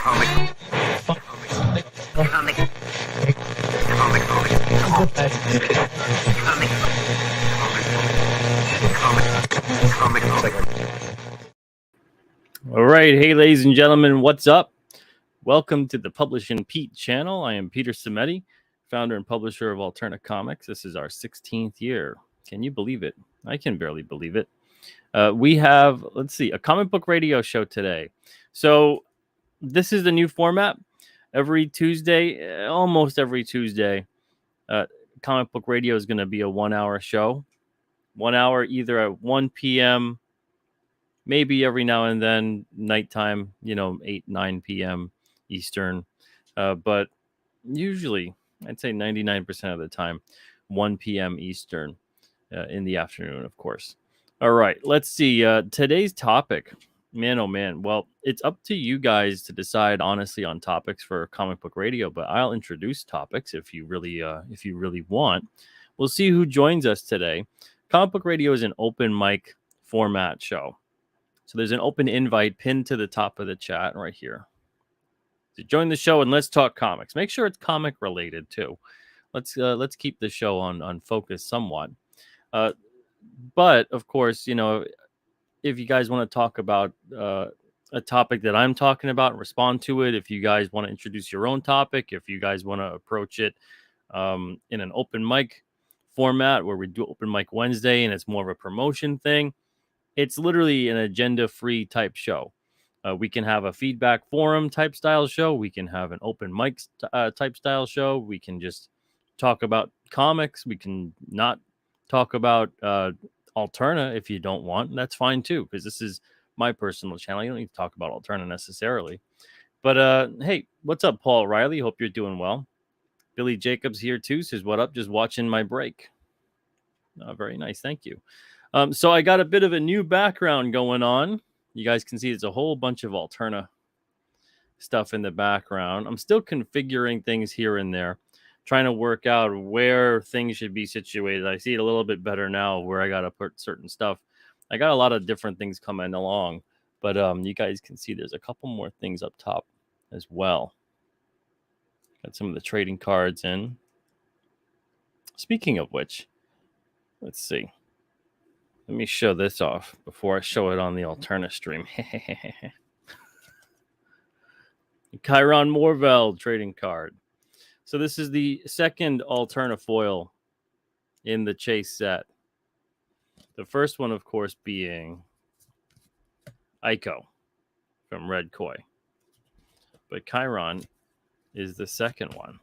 All right. Hey, ladies and gentlemen, what's up? Welcome to the Publishin' Pete channel. I am Peter Cimetti, founder and publisher of Alterna Comics. This is our 16th year. Can you believe it? I can barely believe it. We have, a comic book radio show today. So this is the new format. Every Tuesday, almost every Tuesday, comic book radio is going to be a 1 hour show. 1 hour either at 1 p.m., maybe every now and then nighttime, 8, 9 p.m. Eastern. But usually, I'd say 99% of the time, 1 p.m. Eastern in the afternoon, of course. All right, let's see. Today's topic, man, oh man. Well, it's up to you guys to decide, honestly, on topics for comic book radio. But I'll introduce topics if you really want. We'll see who joins us today. Comic book radio is an open mic format show. So there's an open invite pinned to the top of the chat right here. So join the show and let's talk comics. Make sure it's comic related too. Let's keep the show on focus somewhat. But of course, if you guys want to talk about a topic that I'm talking about, respond to it. If you guys want to introduce your own topic, if you guys want to approach it in an open mic format where we do open mic Wednesday and it's more of a promotion thing. It's literally an agenda-free type show. We can have a feedback forum type style show. We can have an open mic type style show. We can just talk about comics. We can not talk about Alterna if you don't want. That's fine too, because this is my personal channel. You don't need to talk about Alterna necessarily. But hey, what's up, Paul Riley? Hope you're doing well. Billy Jacobs here too. Says, what up? Just watching my break. Very nice. Thank you. So I got a bit of a new background going on. You guys can see there's a whole bunch of Alterna stuff in the background. I'm still configuring things here and there, trying to work out where things should be situated. I see it a little bit better now where I got to put certain stuff. I got a lot of different things coming along, but you guys can see there's a couple more things up top as well. Got some of the trading cards in. Speaking of which, let's see. Let me show this off before I show it on the Alterna stream. Chiron Morvel trading card. So this is the second Alterna foil in the chase set. The first one, of course, being Ico from Red Koi. But Chiron is the second one.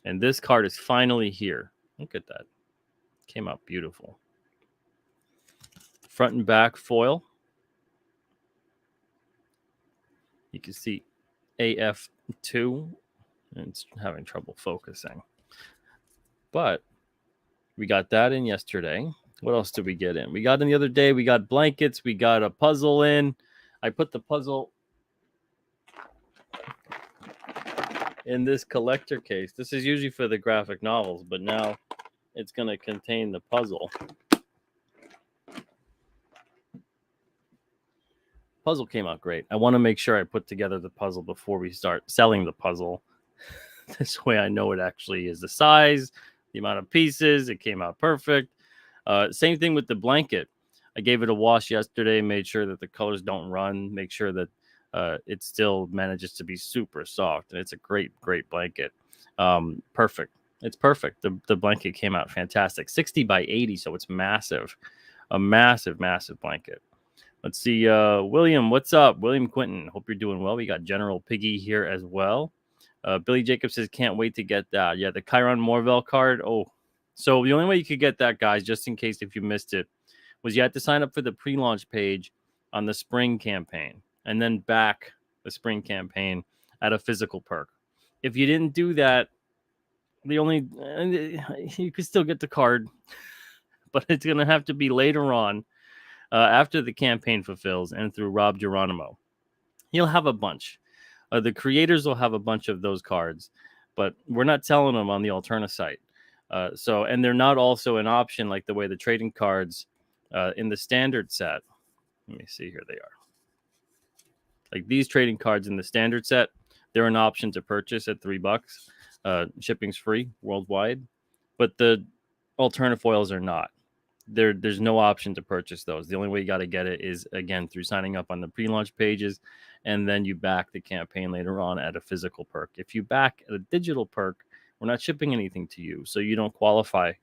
And this card is finally here. Look at that. Came out beautiful. Front and back foil. You can see AF2. And it's having trouble focusing. But we got that in yesterday. What else did we get in? We got in the other day. We got blankets. We got a puzzle in. I put the puzzle in this collector case. This is usually for the graphic novels, but now it's going to contain the puzzle. Puzzle came out great. I want to make sure I put together the puzzle before we start selling the puzzle. This way I know it actually is the size, the amount of pieces. It came out perfect. Same thing with the blanket. I gave it a wash yesterday, made sure that the colors don't run, make sure that it still manages to be super soft. And it's a great blanket. Perfect. It's perfect. The blanket came out fantastic. 60 by 80, so it's massive. A massive blanket. Let's see. William, what's up? William Quinton. Hope you're doing well. We got General Piggy here as well. Billy Jacobs says, can't wait to get that. Yeah, the Chiron Morvel card. Oh, so the only way you could get that, guys, just in case if you missed it, was you had to sign up for the pre-launch page on the spring campaign and then back the spring campaign at a physical perk. If you didn't do that, you could still get the card, but it's going to have to be later on after the campaign fulfills and through Rob Geronimo. He'll have a bunch. The creators will have a bunch of those cards, but we're not selling them on the Alterna site. And they're not also an option like the way the trading cards in the standard set. Let me see, here they are. Like these trading cards in the standard set, they're an option to purchase at $3. Shipping's free worldwide, but the alternate foils are not. There's no option to purchase those. The only way you got to get it is, again, through signing up on the pre-launch pages, and then you back the campaign later on at a physical perk. If you back at a digital perk, we're not shipping anything to you, so you don't qualify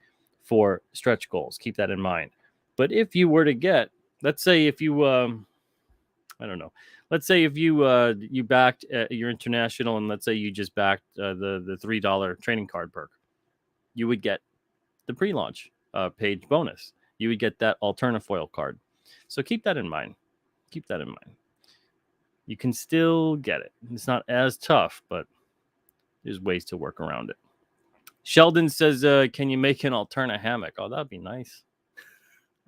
for stretch goals. Keep that in mind. But if you were to get, let's say if you I don't know. Let's say if you you backed your international, and let's say you just backed the $3 trading card perk, you would get the pre-launch page bonus. You would get that alternate foil card. So keep that in mind. Keep that in mind. You can still get it. It's not as tough, but there's ways to work around it. Sheldon says, can you make an alternate hammock? Oh, that'd be nice.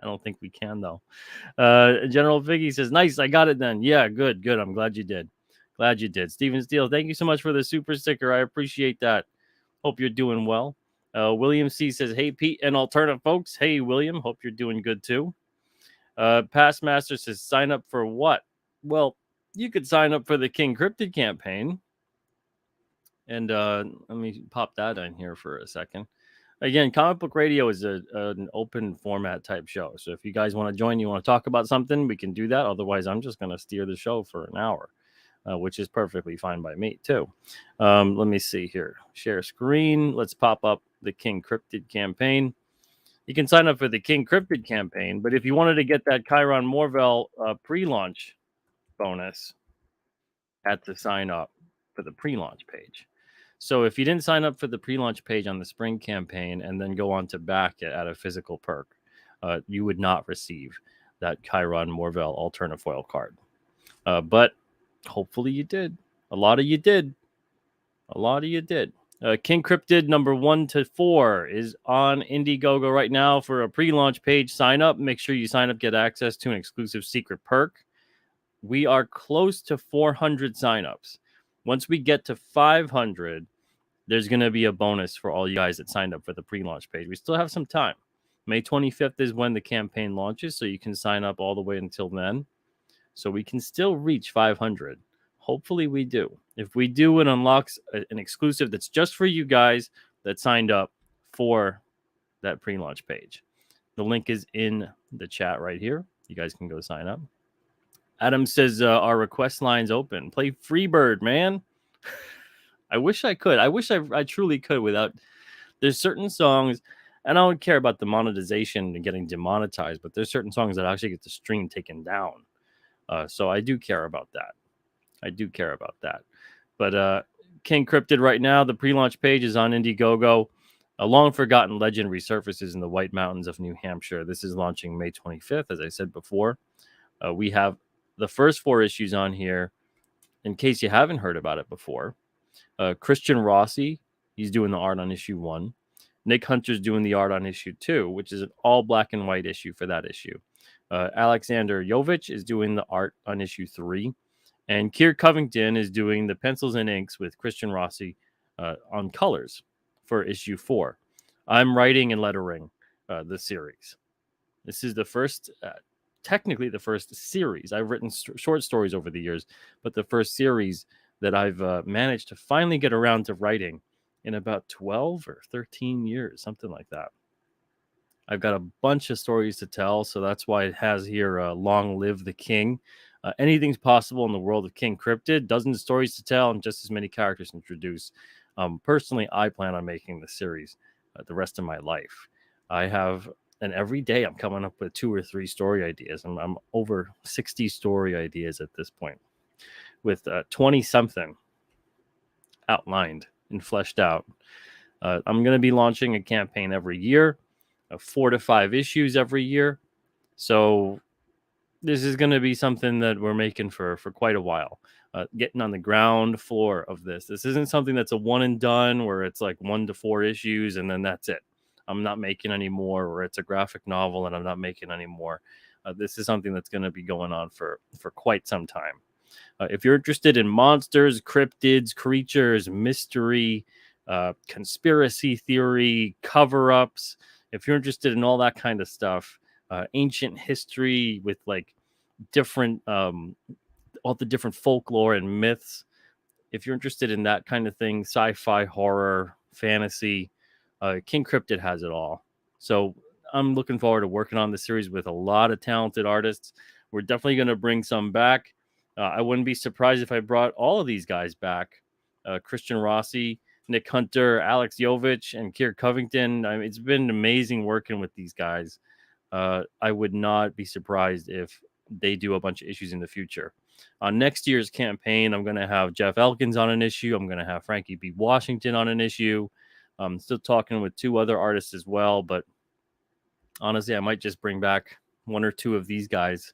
I don't think we can, though. General Figgy says, nice, I got it then. Yeah, good. I'm glad you did. Steven Steele, thank you so much for the super sticker. I appreciate that. Hope you're doing well. William C says, hey, Pete and alternate folks. Hey, William, hope you're doing good too. Past Master says, sign up for what? Well, you could sign up for the King Cryptid campaign. And let me pop that in here for a second. Again, Comic Book Radio is an open format type show. So if you guys want to join, you want to talk about something, we can do that. Otherwise, I'm just going to steer the show for an hour, which is perfectly fine by me, too. Let me see here. Share screen. Let's pop up the King Cryptid campaign. You can sign up for the King Cryptid campaign, but if you wanted to get that Chiron Morvel pre-launch bonus, had to sign up for the pre-launch page. So if you didn't sign up for the pre-launch page on the spring campaign and then go on to back it at a physical perk, you would not receive that Chiron Morvel alternate foil card. But hopefully you did. A lot of you did. King Cryptid number 1 to 4 is on Indiegogo right now for a pre-launch page sign up. Make sure you sign up, get access to an exclusive secret perk. We are close to 400 signups. Once we get to 500, there's going to be a bonus for all you guys that signed up for the pre-launch page. We still have some time. May 25th is when the campaign launches, so you can sign up all the way until then. So we can still reach 500. Hopefully we do. If we do, it unlocks an exclusive that's just for you guys that signed up for that pre-launch page. The link is in the chat right here. You guys can go sign up. Adam says, our request line's open. Play Freebird, man. I wish I could. I wish I truly could without... There's certain songs, and I don't care about the monetization and getting demonetized, but there's certain songs that actually get the stream taken down. So I do care about that. But King Cryptid right now, the pre-launch page is on Indiegogo. A long-forgotten legend resurfaces in the White Mountains of New Hampshire. This is launching May 25th, as I said before. We have the first 4 issues on here, in case you haven't heard about it before. Christian Rossi, he's doing the art on issue 1. Nick Hunter's doing the art on issue 2, which is an all black and white issue for that issue. Alexander Jovich is doing the art on issue 3. And Keir Covington is doing the pencils and inks with Christian Rossi on colors for issue 4. I'm writing and lettering the series. This is the first, technically the first series. I've written short stories over the years, but the first series that I've managed to finally get around to writing in about 12 or 13 years, something like that. I've got a bunch of stories to tell, so that's why it has here, Long Live the King. Anything's possible in the world of King Cryptid. Dozens of stories to tell and just as many characters to introduce. Personally, I plan on making the series the rest of my life. And every day I'm coming up with 2 or 3 story ideas. I'm over 60 story ideas at this point, with 20-something outlined and fleshed out. I'm going to be launching a campaign every year, 4 to 5 issues every year. So this is going to be something that we're making for quite a while. Getting on the ground floor of this. This isn't something that's a one and done where it's like 1 to 4 issues and then that's it. I'm not making any more, or it's a graphic novel and I'm not making any more. This is something that's going to be going on for quite some time. If you're interested in monsters, cryptids, creatures, mystery, conspiracy theory, cover-ups, if you're interested in all that kind of stuff, ancient history with like different all the different folklore and myths. If you're interested in that kind of thing, sci-fi, horror, fantasy, King Cryptid has it all. So I'm looking forward to working on the series with a lot of talented artists. We're definitely going to bring some back. I wouldn't be surprised if I brought all of these guys back. Christian Rossi, Nick Hunter, Alex Jovich, and Kier Covington. I mean, it's been amazing working with these guys. I would not be surprised if they do a bunch of issues in the future. On next year's campaign, I'm going to have Jeff Elkins on an issue. I'm going to have Frankie B. Washington on an issue. I'm still talking with 2 other artists as well, but honestly, I might just bring back 1 or 2 of these guys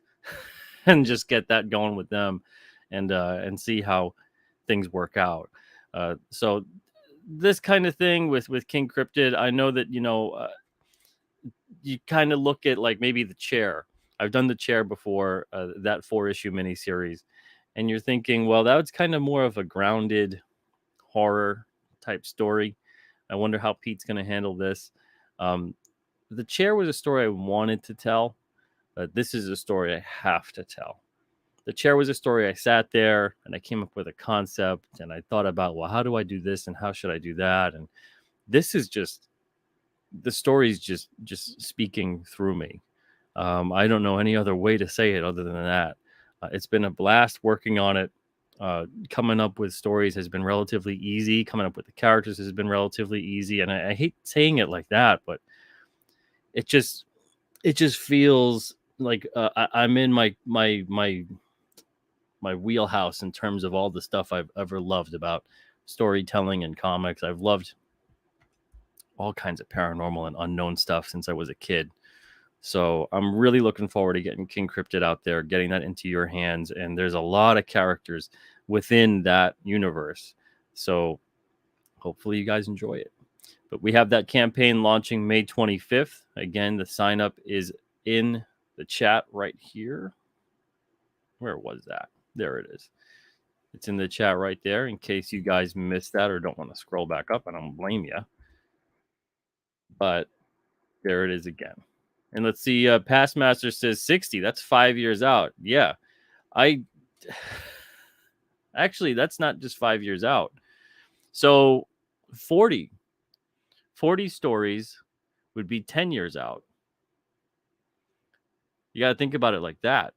and just get that going with them and see how things work out. So this kind of thing with King Cryptid, I know that, you kind of look at like maybe the Chair. I've done the Chair before, that 4-issue miniseries, and you're thinking, well, that was kind of more of a grounded horror type story. I wonder how Pete's going to handle this. The Chair was a story I wanted to tell, but this is a story I have to tell. The Chair was a story I sat there and I came up with a concept and I thought about, well, how do I do this and how should I do that? And this is just, the story's just speaking through me. I don't know any other way to say it other than that. It's been a blast working on it. Coming up with stories has been relatively easy. Coming up with the characters has been relatively easy. And I hate saying it like that, but it just feels like I'm in my wheelhouse in terms of all the stuff I've ever loved about storytelling and comics. I've loved all kinds of paranormal and unknown stuff since I was a kid. So I'm really looking forward to getting King Cryptid out there, getting that into your hands. And there's a lot of characters within that universe. So hopefully you guys enjoy it. But we have that campaign launching May 25th. Again, the sign up is in the chat right here. Where was that? There it is. It's in the chat right there in case you guys missed that or don't want to scroll back up. I don't blame you. But there it is again. And let's see, Past Master says 60. That's 5 years out. Yeah. Actually, that's not just 5 years out. So 40 stories would be 10 years out. You got to think about it like that.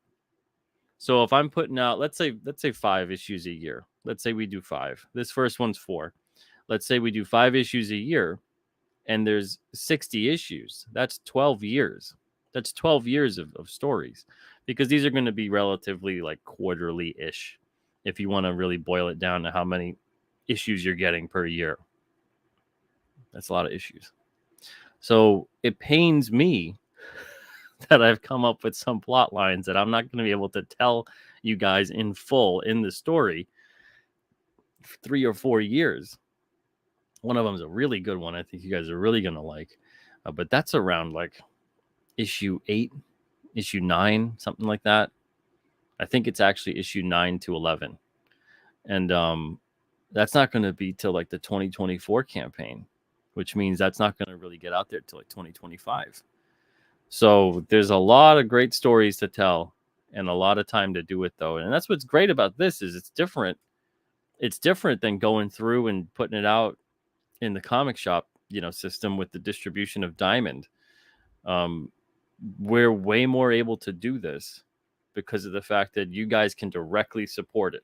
So if I'm putting out, let's say 5 issues a year. Let's say we do 5. This first one's 4. Let's say we do 5 issues a year and there's 60 issues. That's 12 years. That's 12 years of stories, because these are going to be relatively like quarterly-ish if you want to really boil it down to how many issues you're getting per year. That's a lot of issues. So it pains me that I've come up with some plot lines that I'm not going to be able to tell you guys in full in the story for 3 or 4 years. One of them is a really good one. I think you guys are really going to like. But that's around like issue 8, issue 9, something like that. I think it's actually issue 9 to 11. And that's not going to be till like the 2024 campaign, which means that's not going to really get out there till like 2025. So there's a lot of great stories to tell and a lot of time to do it, though. And that's what's great about this is it's different. It's different than going through and putting it out in the comic shop, system with the distribution of Diamond. We're way more able to do this because of the fact that you guys can directly support it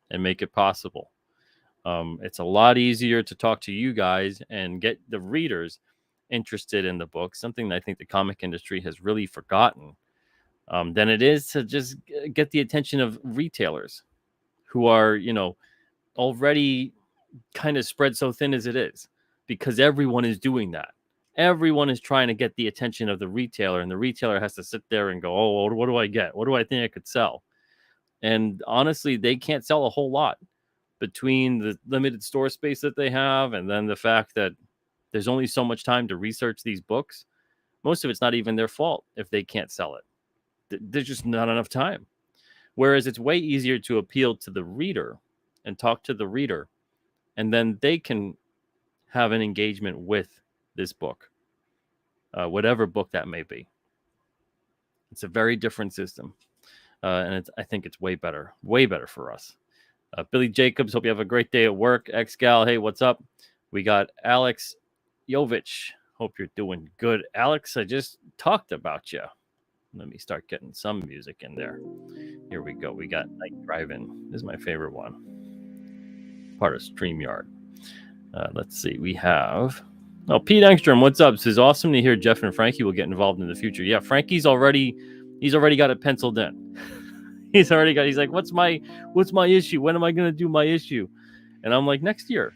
and make it possible. It's a lot easier to talk to you guys and get the readers interested in the book, something that I think the comic industry has really forgotten, than it is to just get the attention of retailers who are, already kind of spread so thin as it is, because everyone is doing that. Everyone is trying to get the attention of the retailer, and the retailer has to sit there and go, oh, what do I get? What do I think I could sell? And honestly, they can't sell a whole lot between the limited store space that they have and then the fact that there's only so much time to research these books. Most of it's not even their fault if they can't sell it. There's just not enough time. Whereas it's way easier to appeal to the reader and talk to the reader, and then they can have an engagement with this book, whatever book that may be. It's a very different system. and I think it's way better for us. Billy Jacobs, hope you have a great day at work. Xgal, hey, what's up? We got Alex Jovich. Hope you're doing good. Alex, I just talked about you. Let me start getting some music in there. Here we go. We got Night Driving. This is my favorite one. Part of StreamYard. Let's see. We have... Oh, Pete Engstrom, what's up? Says, awesome to hear Jeff and Frankie will get involved in the future. Yeah, Frankie's already got it penciled in. He's like, what's my issue? When am I going to do my issue? And I'm like, next year.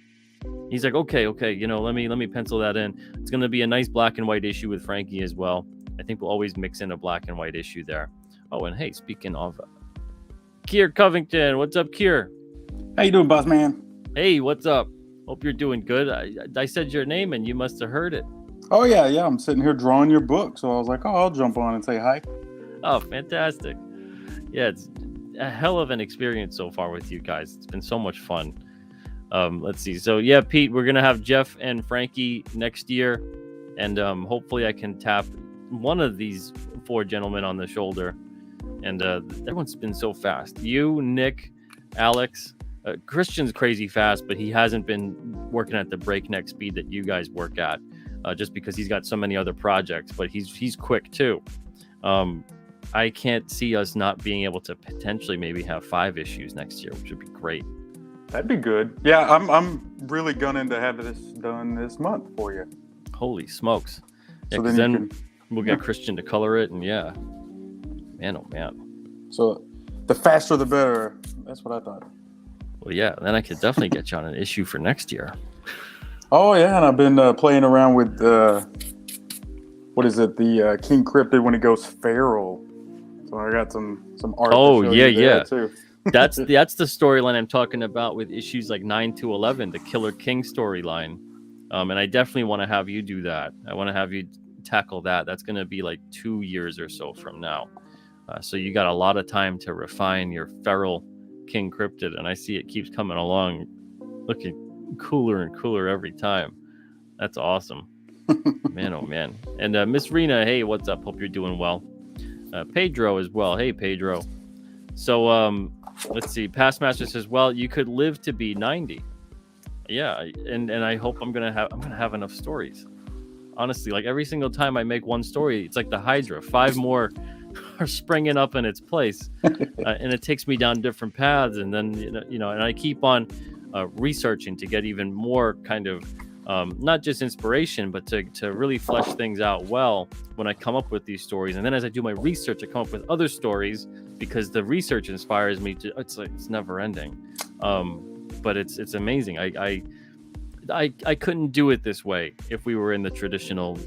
He's like, okay, let me pencil that in. It's going to be a nice black and white issue with Frankie as well. I think we'll always mix in a black and white issue there. Oh, and hey, speaking of Kier Covington, what's up, Kier? How you doing, boss man? Hey, what's up? Hope you're doing good. I said your name and you must have heard it. Oh, yeah. I'm sitting here drawing your book. So I was like, I'll jump on and say hi. Oh, fantastic. Yeah, it's a hell of an experience so far with you guys. It's been so much fun. Let's see. So, yeah, Pete, we're going to have Jeff and Frankie next year. And hopefully I can tap one of these 4 gentlemen on the shoulder. And everyone's been so fast. You, Nick, Alex... Christian's crazy fast, but he hasn't been working at the breakneck speed that you guys work at, just because he's got so many other projects. But he's quick too. I can't see us not being able to potentially maybe have 5 issues next year, which would be great. That'd be good. Yeah, I'm really gunning to have this done this month for you. Holy smokes! Yeah, so then we'll get Christian to color it, and man, oh man. So the faster the better. That's what I thought. Well, yeah, then I could definitely get you on an issue for next year. Oh, yeah, and I've been playing around with, what is it, the King Cryptid when he goes feral. So I got some art. Oh, to show yeah, you there, yeah. too. That's the storyline I'm talking about with issues like 9 to 11, the Killer King storyline. And I definitely want to have you do that. I want to have you tackle that. That's going to be like 2 years or so from now. So you got a lot of time to refine your feral King Cryptid, and I see it keeps coming along, looking cooler and cooler every time. That's awesome. Man, oh man. And Miss Rena, hey, what's up? Hope you're doing well. Pedro as well. Hey, Pedro. So let's see. Pastmaster says, well, you could live to be 90. Yeah, and I hope I'm gonna have enough stories. Honestly, like every single time I make one story, it's like the Hydra. 5 more are springing up in its place, and it takes me down different paths. And then and I keep on researching to get even more kind of not just inspiration, but to really flesh things out well when I come up with these stories. And then as I do my research, I come up with other stories because the research inspires me to. It's never ending, but it's amazing. I couldn't do it this way if we were in the traditional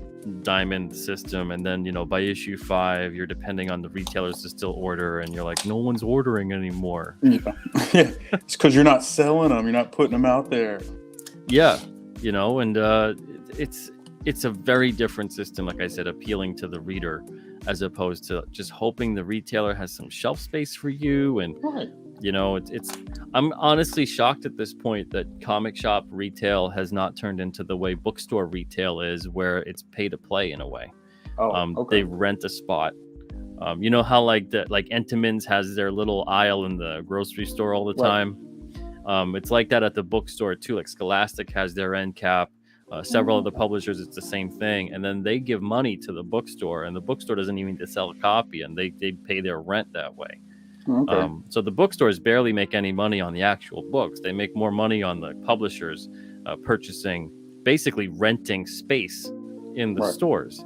diamond system, and then by issue 5 you're depending on the retailers to still order, and you're like, no one's ordering anymore. Yeah. It's because you're not selling them, you're not putting them out there. Yeah, and it's a very different system, like I said, appealing to the reader as opposed to just hoping the retailer has some shelf space for you. And right. I'm honestly shocked at this point that comic shop retail has not turned into the way bookstore retail is, where it's pay to play in a way. Okay. They rent a spot. You know how like Entenmann's has their little aisle in the grocery store all the time. It's like that at the bookstore too. Like Scholastic has their end cap. Several of the publishers, it's the same thing, and then they give money to the bookstore, and the bookstore doesn't even need to sell a copy, and they pay their rent that way. Okay. So the bookstores barely make any money on the actual books. They make more money on the publishers purchasing, basically renting space in the stores.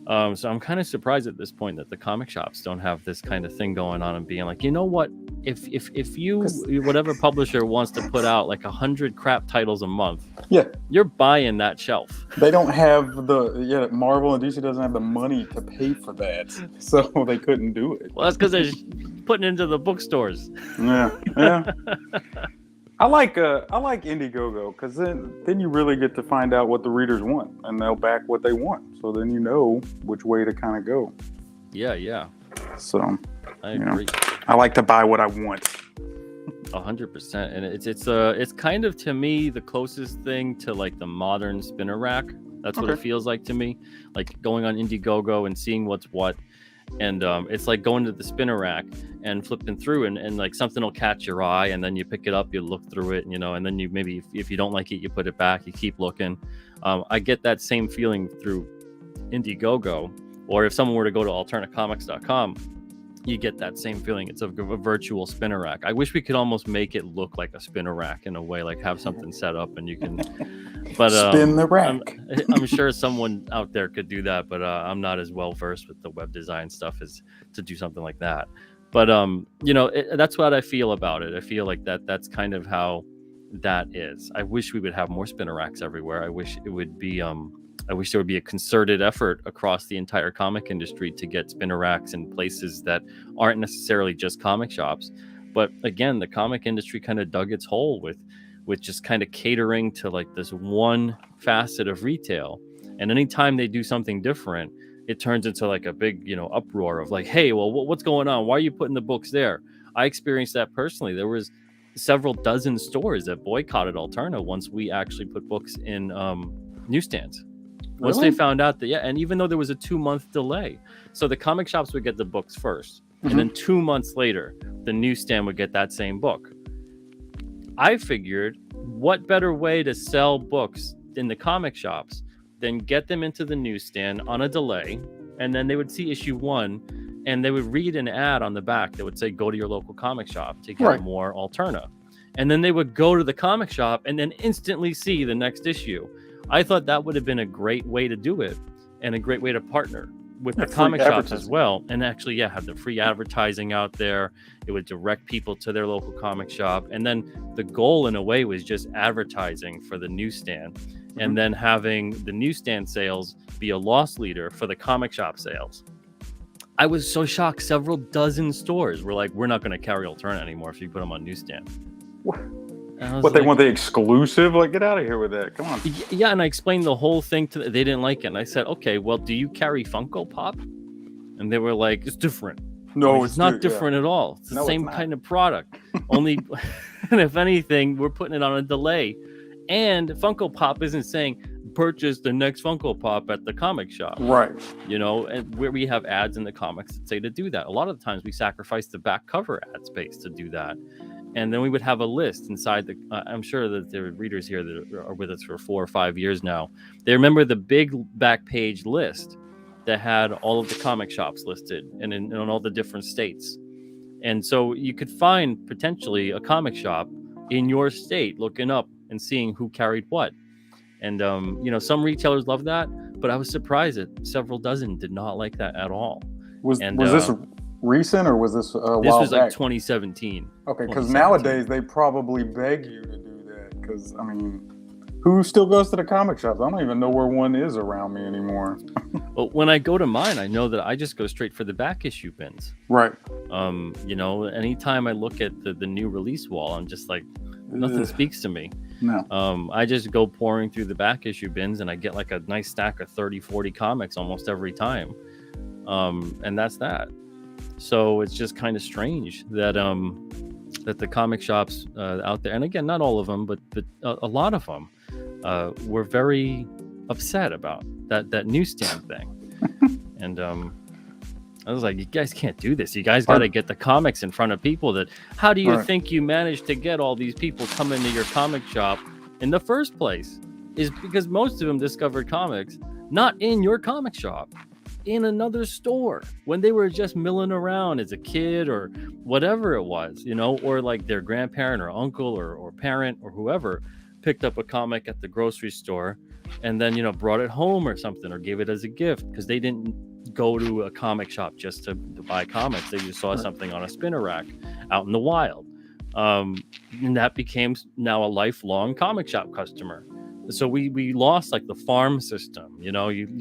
So I'm kind of surprised at this point that the comic shops don't have this kind of thing going on and being like, you know what? If you, whatever publisher wants to put out like 100 crap titles a month, you're buying that shelf. They don't have Marvel and DC doesn't have the money to pay for that, so they couldn't do it. Well, that's because they're putting it into the bookstores. Yeah. I like Indiegogo because then you really get to find out what the readers want, and they'll back what they want. So then you know which way to kind of go. Yeah. So I agree. I like to buy what I want. 100%, and it's kind of, to me, the closest thing to like the modern spinner rack. That's what it feels like to me. Like going on Indiegogo and seeing what's what. And it's like going to the spinner rack and flipping through, and like something will catch your eye, and then you pick it up, you look through it, and then you maybe if you don't like it, you put it back, you keep looking. I get that same feeling through Indiegogo, or if someone were to go to alternativecomics.com, you get that same feeling. It's a virtual spinner rack. I wish we could almost make it look like a spinner rack in a way, like have something set up and you can but spin the rack. I'm sure someone out there could do that, but I'm not as well versed with the web design stuff as to do something like that. But that's what I feel about it. I feel like that's kind of how that is. I wish we would have more spinner racks everywhere. I wish it would be I wish there would be a concerted effort across the entire comic industry to get spinner racks in places that aren't necessarily just comic shops. But again, the comic industry kind of dug its hole with just kind of catering to like this one facet of retail. And anytime they do something different, it turns into like a big, uproar of like, hey, well, what's going on? Why are you putting the books there? I experienced that personally. There was several dozen stores that boycotted Alterna once we actually put books in newsstands. Once they found out that, and even though there was a 2-month delay, so the comic shops would get the books first, and then 2 months later, the newsstand would get that same book. I figured, what better way to sell books in the comic shops than get them into the newsstand on a delay, and then they would see issue 1, and they would read an ad on the back that would say, go to your local comic shop to get more Alterna. And then they would go to the comic shop and then instantly see the next issue. I thought that would have been a great way to do it, and a great way to partner with the comic shops as well, and actually have the free advertising out there. It would direct people to their local comic shop, and then the goal in a way was just advertising for the newsstand, and then having the newsstand sales be a loss leader for the comic shop sales. I was so shocked. Several dozen stores were like, we're not going to carry Alterna anymore if you put them on newsstand. What, they want the exclusive? Like, get out of here with that. Come on. Yeah, and I explained the whole thing to them. They didn't like it. And I said, okay, well, do you carry Funko Pop? And they were like, it's different. No, it's not different at all. It's the same kind of product. Only, and if anything, we're putting it on a delay. And Funko Pop isn't saying, purchase the next Funko Pop at the comic shop. Right. And where we have ads in the comics that say to do that. A lot of the times we sacrifice the back cover ad space to do that. And then we would have a list inside the, I'm sure that there are readers here that are with us for 4 or 5 years now. They remember the big back page list that had all of the comic shops listed and in all the different states. And so you could find potentially a comic shop in your state looking up and seeing who carried what. And, some retailers love that, but I was surprised that several dozen did not like that at all. Was this recent, or was this a while back? This was like 2017. Okay, because nowadays they probably beg you to do that. Because, who still goes to the comic shops? I don't even know where one is around me anymore. But when I go to mine, I know that I just go straight for the back issue bins. Right. Anytime I look at the new release wall, I'm just like, nothing speaks to me. No. I just go pouring through the back issue bins, and I get like a nice stack of 30, 40 comics almost every time. And that's that. So it's just kind of strange that that the comic shops out there, and again, not all of them, but a lot of them were very upset about that newsstand thing. And I was like, you guys can't do this. You guys got to get the comics in front of people. How do you think you managed to get all these people coming to your comic shop in the first place? Is because most of them discovered comics not in your comic shop, in another store, when they were just milling around as a kid or whatever it was, or like their grandparent or uncle or parent or whoever picked up a comic at the grocery store and then, brought it home or something, or gave it as a gift, because they didn't go to a comic shop just to buy comics. They just saw something on a spinner rack out in the wild. And that became now a lifelong comic shop customer. So we lost like the farm system, you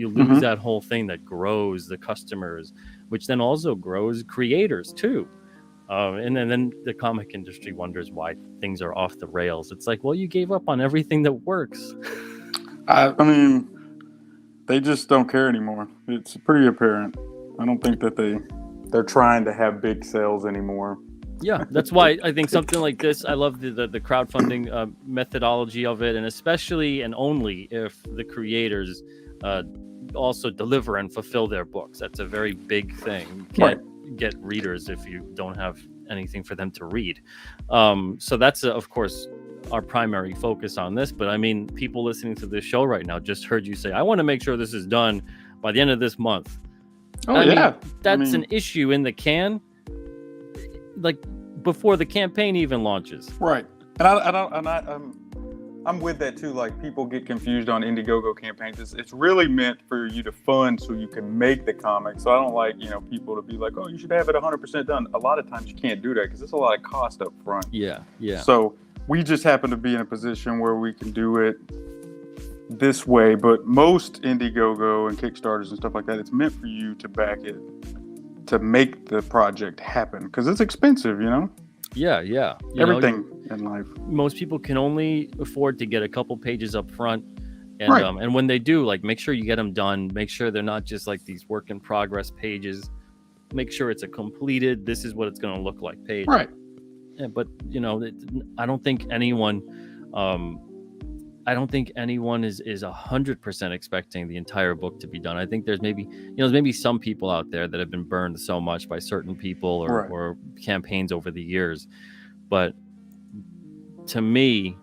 lose that whole thing that grows the customers, which then also grows creators too. And then the comic industry wonders why things are off the rails. It's like, well, you gave up on everything that works. They just don't care anymore. It's pretty apparent. I don't think that they're trying to have big sales anymore. Yeah, that's why I think something like this, I love the crowdfunding methodology of it, and especially and only if the creators also deliver and fulfill their books. That's a very big thing. You can't get readers if you don't have anything for them to read. So that's of course our primary focus on this. But I mean, people listening to this show right now just heard you say, I want to make sure this is done by the end of this month. I mean, that's an issue in the can, like before the campaign even launches. Right. And I'm with that too. Like, people get confused on Indiegogo campaigns. It's really meant for you to fund so you can make the comic. So I don't like, people to be like, oh, you should have it 100% done. A lot of times you can't do that because there's a lot of cost up front. Yeah. So we just happen to be in a position where we can do it this way. But most Indiegogo and Kickstarters and stuff like that, it's meant for you to back it, to make the project happen, because it's expensive, Yeah. Everything in life. Most people can only afford to get a couple pages up front. And and when they do, like, make sure you get them done. Make sure they're not just like these work in progress pages. Make sure it's a completed, this is what it's going to look like page. Right. Yeah, but I don't think anyone is 100% expecting the entire book to be done. I think there's maybe some people out there that have been burned so much by certain people or campaigns over the years. But to me,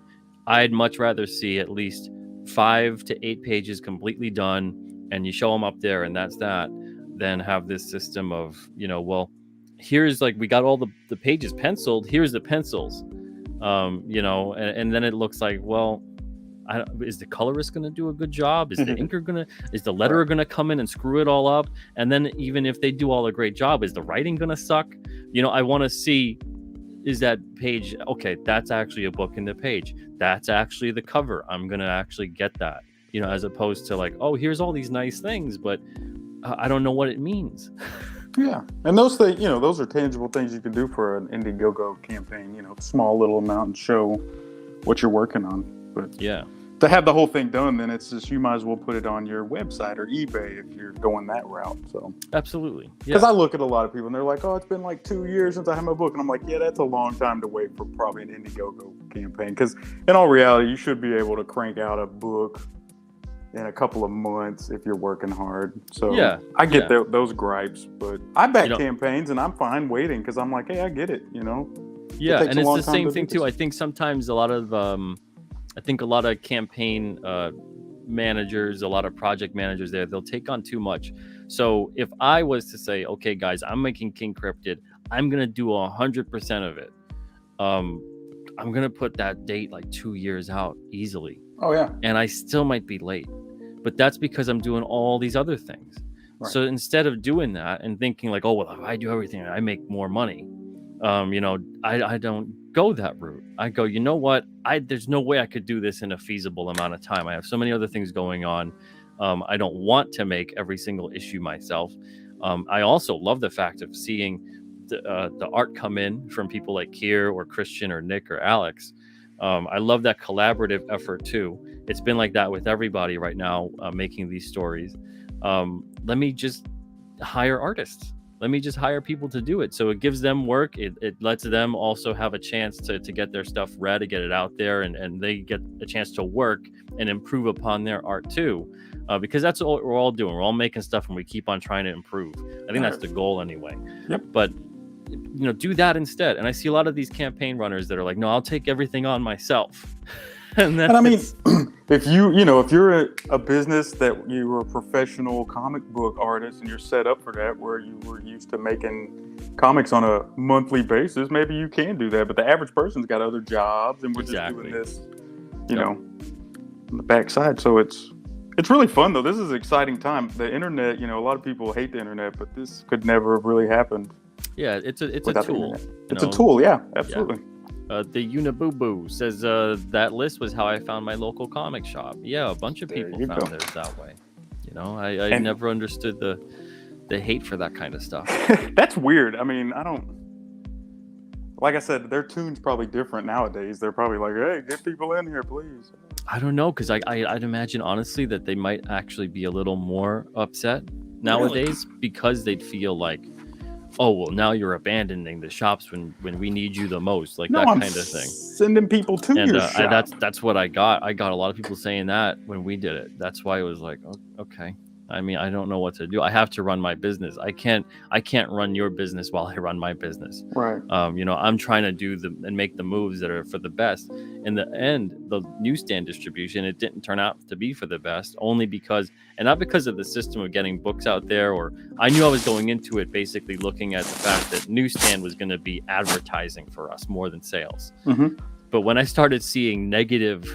I'd much rather see at least 5 to 8 pages completely done, and you show them up there, and that's that, than have this system of, well, here's, like, we got all the pages penciled, here's the pencils, and then it looks like, well, is the colorist going to do a good job? Is the inker is the letterer going to come in and screw it all up? And then even if they do all a great job, is the writing going to suck? I want to see, is that page, okay, that's actually a book in the page. That's actually the cover. I'm going to actually get that, as opposed to like, oh, here's all these nice things, but I don't know what it means. Yeah. And those things, those are tangible things you can do for an Indiegogo campaign, small little amount, and show what you're working on. But yeah, to have the whole thing done, then it's just, you might as well put it on your website or eBay if you're going that route. So absolutely, because I look at a lot of people and they're like, oh, it's been like 2 years since I had my book, and I'm like, yeah, that's a long time to wait for probably an Indiegogo campaign, because in all reality, you should be able to crank out a book in a couple of months if you're working hard. So I get those gripes, but I back campaigns and I'm fine waiting, because I'm like, hey, I get it, Yeah, and it's the same thing too. I think sometimes a lot of campaign managers, a lot of project managers they'll take on too much. So if I was to say, okay, guys, I'm making King Cryptid, I'm going to do 100% of it. I'm going to put that date like 2 years out easily. Oh, yeah. And I still might be late. But that's because I'm doing all these other things. Right. So instead of doing that and thinking like, oh, well, if I do everything, I make more money. I don't go that route. I go, you know what? There's no way I could do this in a feasible amount of time. I have so many other things going on. I don't want to make every single issue myself. I also love the fact of seeing the art come in from people like Kier or Christian or Nick or Alex. I love that collaborative effort too. It's been like that with everybody right now, making these stories. Let me just hire artists. Let me just hire people to do it. So it gives them work. It lets them also have a chance to get their stuff read, to get it out there, and they get a chance to work and improve upon their art too. Because that's what we're all doing. We're all making stuff and we keep on trying to improve. I think that's the goal anyway. Yep. But do that instead. And I see a lot of these campaign runners that are like, no, I'll take everything on myself. and I mean, if you're a business that you were a professional comic book artist and you're set up for that, where you were used to making comics on a monthly basis, maybe you can do that. But the average person's got other jobs, and we're just doing this, on the backside. So it's really fun though. This is an exciting time. The internet, a lot of people hate the internet, but this could never have really happened. Yeah, it's a tool. It's a tool, yeah, absolutely. Yeah. The Uniboo says that list was how I found my local comic shop. Yeah, a bunch of people found theirs that way. I never understood the hate for that kind of stuff. That's weird. I mean, like I said, their tune's probably different nowadays. They're probably like, hey, get people in here, please. I don't know, because I'd imagine honestly that they might actually be a little more upset nowadays, because they'd feel like, oh, well, now you're abandoning the shops when we need you the most, like that kind of thing. Sending people to your shop. That's what I got. I got a lot of people saying that when we did it. That's why it was like, oh, okay. I mean, I don't know what to do. I have to run my business. I can't run your business while I run my business. Right. I'm trying to do and make the moves that are for the best. In the end, the newsstand distribution, it didn't turn out to be for the best, only because, and not because of the system of getting books out there, or I knew I was going into it basically looking at the fact that newsstand was going to be advertising for us more than sales. Mm-hmm. But when I started seeing negative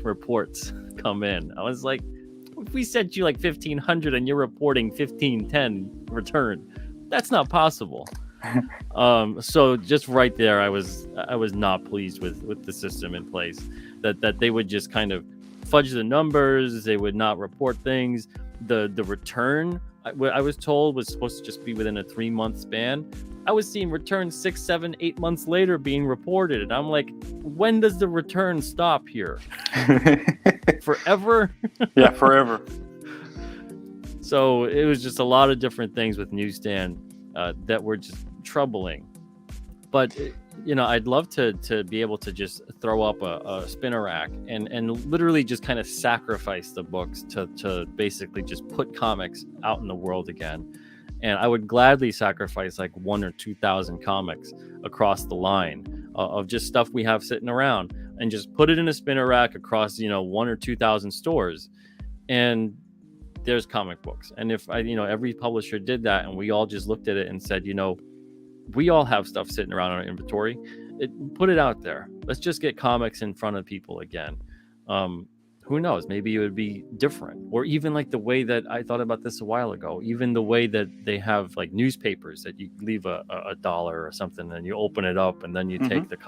reports come in, I was like, if we sent you like 1,500 and you're reporting 1,510 return, that's not possible. So just right there, I was not pleased with the system in place, that they would just kind of fudge the numbers. They would not report things. The return, I was told, was supposed to just be within a 3-month span. I was seeing returns 6, 7, 8 months later being reported, and I'm like, when does the return stop here? Forever? Yeah, forever. So it was just a lot of different things with Newsstand that were just troubling. But I'd love to be able to just throw up a spinner rack and literally just kind of sacrifice the books to basically just put comics out in the world again. And I would gladly sacrifice like 1,000 or 2,000 comics across the line of just stuff we have sitting around, and just put it in a spinner rack across 1,000 or 2,000 stores, and there's comic books. And if every publisher did that, and we all just looked at it and said, we all have stuff sitting around in our inventory, put it out there. Let's just get comics in front of people again. Who knows? Maybe it would be different. Or even like the way that I thought about this a while ago, even the way that they have like newspapers that you leave a dollar or something, and you open it up and then you take the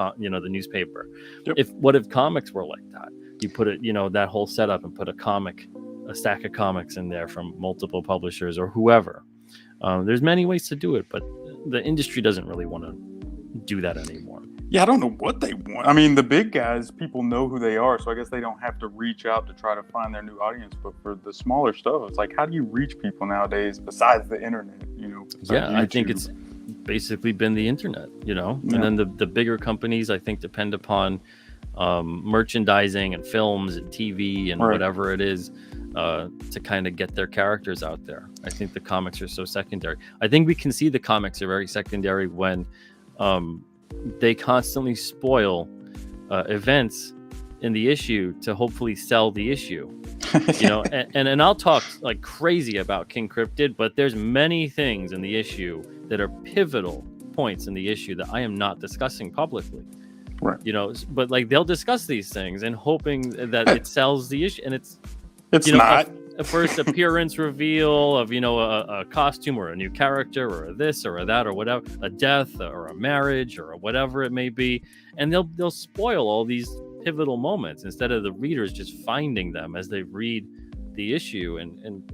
newspaper. Yep. What if comics were like that? You put it, that whole setup, and put a stack of comics in there from multiple publishers or whoever. There's many ways to do it, but the industry doesn't really want to do that anymore. Yeah, I don't know what they want. I mean, the big guys, people know who they are, so I guess they don't have to reach out to try to find their new audience. But for the smaller stuff, it's like, how do you reach people nowadays besides the internet? Yeah, YouTube? I think it's basically been the internet, and then the bigger companies, I think, depend upon merchandising and films and TV and whatever it is to kind of get their characters out there. I think the comics are so secondary. I think we can see the comics are very secondary when they constantly spoil events in the issue to hopefully sell the issue. And I'll talk like crazy about King Cryptid, but there's many things in the issue that are pivotal points in the issue that I am not discussing publicly. Right. But like they'll discuss these things and hoping that it sells the issue, and it's not a first appearance reveal of a costume or a new character or a this or a that or whatever, a death or a marriage or whatever it may be, and they'll spoil all these pivotal moments instead of the readers just finding them as they read the issue, and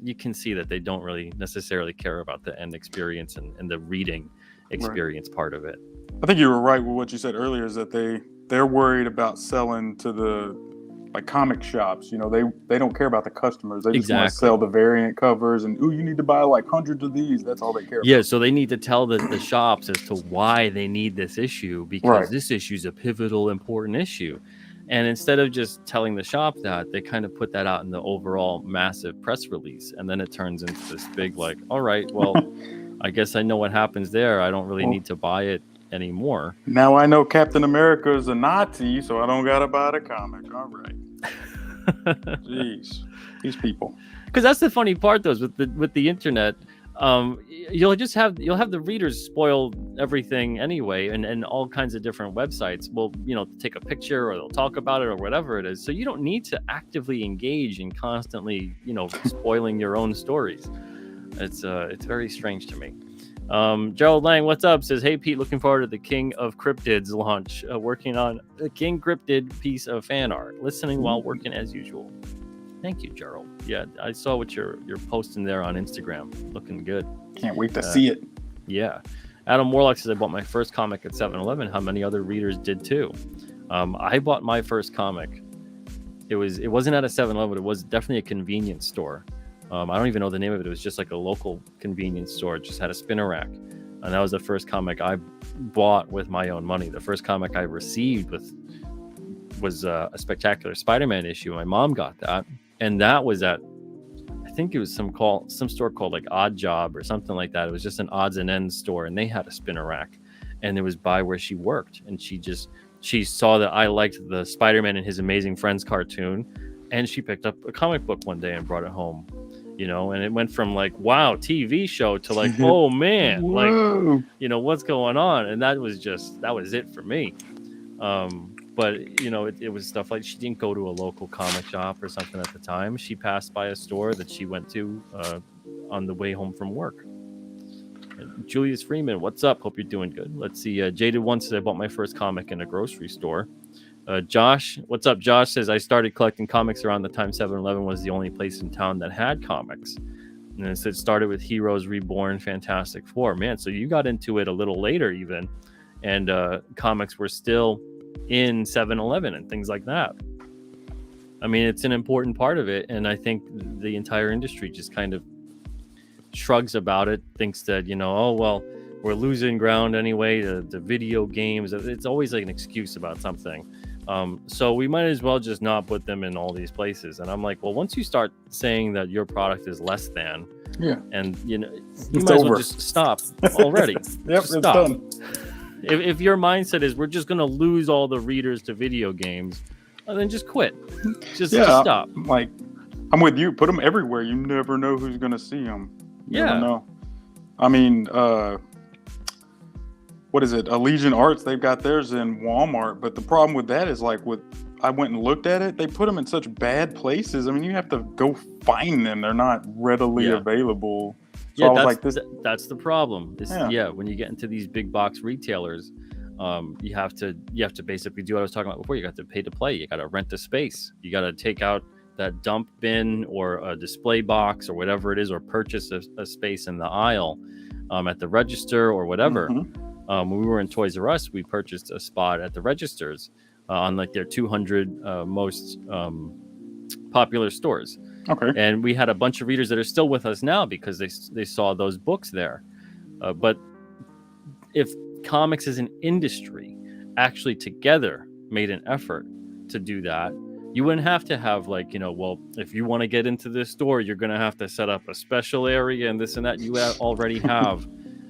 you can see that they don't really necessarily care about the end experience and the reading experience part of it. I think you were right with what you said earlier, is that they're worried about selling to the comic shops. They don't care about the customers. They just want to sell the variant covers, and you need to buy like hundreds of these. That's all they care about. Yeah, so they need to tell the shops as to why they need this issue, because this issue is a pivotal, important issue. And instead of just telling the shop that, they kind of put that out in the overall massive press release, and then it turns into this big like, all right, well, I guess I know what happens there. I don't really need to buy it anymore. Now I know Captain America is a Nazi, so I don't gotta buy the comic. All right. Jeez, these people. Because that's the funny part, though, is with the internet. You'll have the readers spoil everything anyway, and all kinds of different websites will take a picture, or they'll talk about it, or whatever it is. So you don't need to actively engage in constantly spoiling your own stories. It's very strange to me. Gerald Lang, what's up? Says, hey Pete, looking forward to the King of Cryptids launch. Working on a King Cryptid piece of fan art. Listening while working as usual. Thank you, Gerald. Yeah, I saw what you're posting there on Instagram. Looking good. Can't wait to see it. Yeah. Adam Warlock says, I bought my first comic at 7-Eleven. How many other readers did too? I bought my first comic. It wasn't at a 7-Eleven. It was definitely a convenience store. I don't even know the name of it. It was just like a local convenience store. It just had a spinner rack. And that was the first comic I bought with my own money. The first comic I received was a Spectacular Spider-Man issue. My mom got that. And that was at, I think it was some store called like Odd Job or something like that. It was just an odds and ends store, and they had a spinner rack, and it was by where she worked, and she saw that I liked the Spider-Man and His Amazing Friends cartoon, and she picked up a comic book one day and brought it home, and it went from like, wow, TV show to like, oh man, like, what's going on? And that was it for me. But it was stuff like, she didn't go to a local comic shop or something at the time. She passed by a store that she went to on the way home from work. And Julius Freeman, what's up? Hope you're doing good. Let's see. Jaded once said I bought my first comic in a grocery store. Josh, what's up? Josh says I started collecting comics around the time 7-Eleven was the only place in town that had comics. And it said started with Heroes Reborn, Fantastic Four. Man, so you got into it a little later even, and comics were still in 7-Eleven and things like that. I mean, it's an important part of it, and I think the entire industry just kind of shrugs about it, thinks that, oh well, we're losing ground anyway, the video games, it's always like an excuse about something. So we might as well just not put them in all these places. And I'm like, well, once you start saying that your product is less than, and you might as well just stop already. Yep, it's done. If your mindset is we're just going to lose all the readers to video games, well, then just quit. Just stop. Like, I'm with you. Put them everywhere. You never know who's going to see them. You never know. I mean, what is it? Allegiant Arts, they've got theirs in Walmart. But the problem with that is, like, I went and looked at it. They put them in such bad places. I mean, you have to go find them. They're not readily available. So that's the problem. When you get into these big box retailers, you have to basically do what I was talking about before. You got to pay to play. You got to rent a space. You got to take out that dump bin or a display box or whatever it is, or purchase a space in the aisle at the register or whatever. When we were in Toys R Us, we purchased a spot at the registers on like their 200 most popular stores. Okay. And we had a bunch of readers that are still with us now because they saw those books there. But if comics as an industry actually together made an effort to do that, you wouldn't have to have like, well, if you want to get into this store, you're going to have to set up a special area and this and that. You already have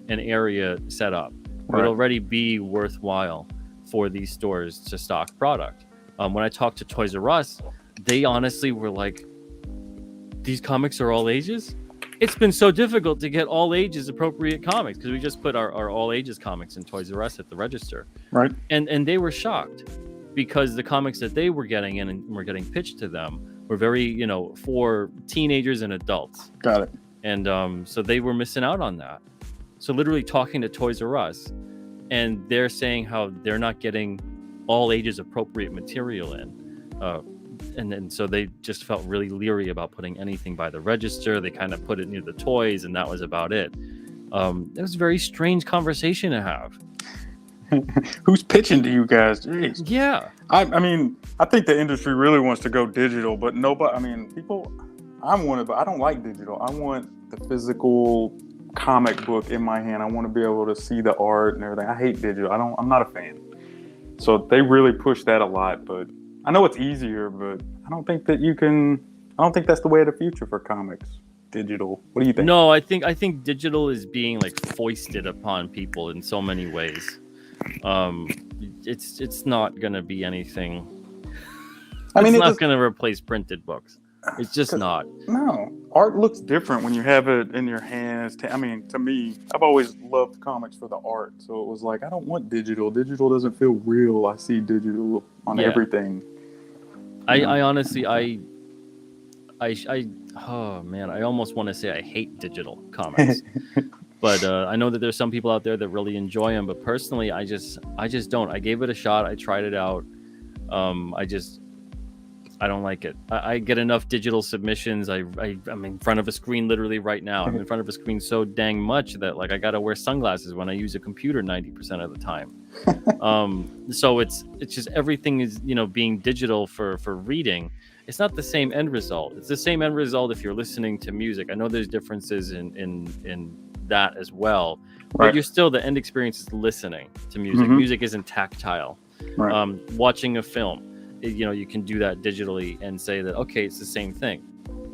an area set up. Right. It would already be worthwhile for these stores to stock product. When I talked to Toys R Us, they honestly were like, these comics are all ages? It's been so difficult to get all ages appropriate comics because we just put our all ages comics in Toys R Us at the register. Right. And they were shocked because the comics that they were getting in and were getting pitched to them were very, for teenagers and adults. Got it. And so they were missing out on that. So literally talking to Toys R Us, and they're saying how they're not getting all ages appropriate material in. And so they just felt really leery about putting anything by the register. They kind of put it near the toys, and that was about it. It was a very strange conversation to have. Who's pitching to you guys? Jeez. Yeah. I mean, I think the industry really wants to go digital, but nobody, I mean, people, I don't like digital. I want the physical comic book in my hand. I want to be able to see the art and everything. I hate digital. I'm not a fan. So they really push that a lot, but I know it's easier, but I don't think that's the way of the future for comics. Digital. What do you think? No, I think digital is being like foisted upon people in so many ways. It's not going to be anything. It's not going to replace printed books. It's just not. No. Art looks different when you have it in your hands. I mean, to me, I've always loved comics for the art. So it was like, I don't want digital. Digital doesn't feel real. I see digital on everything. I honestly, oh man, I almost want to say I hate digital comics. But I know that there's some people out there that really enjoy them. But personally, I just don't. I gave it a shot. I tried it out. I don't like it. I get enough digital submissions. I'm in front of a screen literally right now. I'm in front of a screen so dang much that like I gotta wear sunglasses when I use a computer 90% of the time. So it's just everything is being digital for reading. It's not the same end result. It's the same end result if you're listening to music. I know there's differences in that as well, but you're still, the end experience is listening to music. Mm-hmm. Music isn't tactile. Watching a film, you can do that digitally and say that, okay, it's the same thing.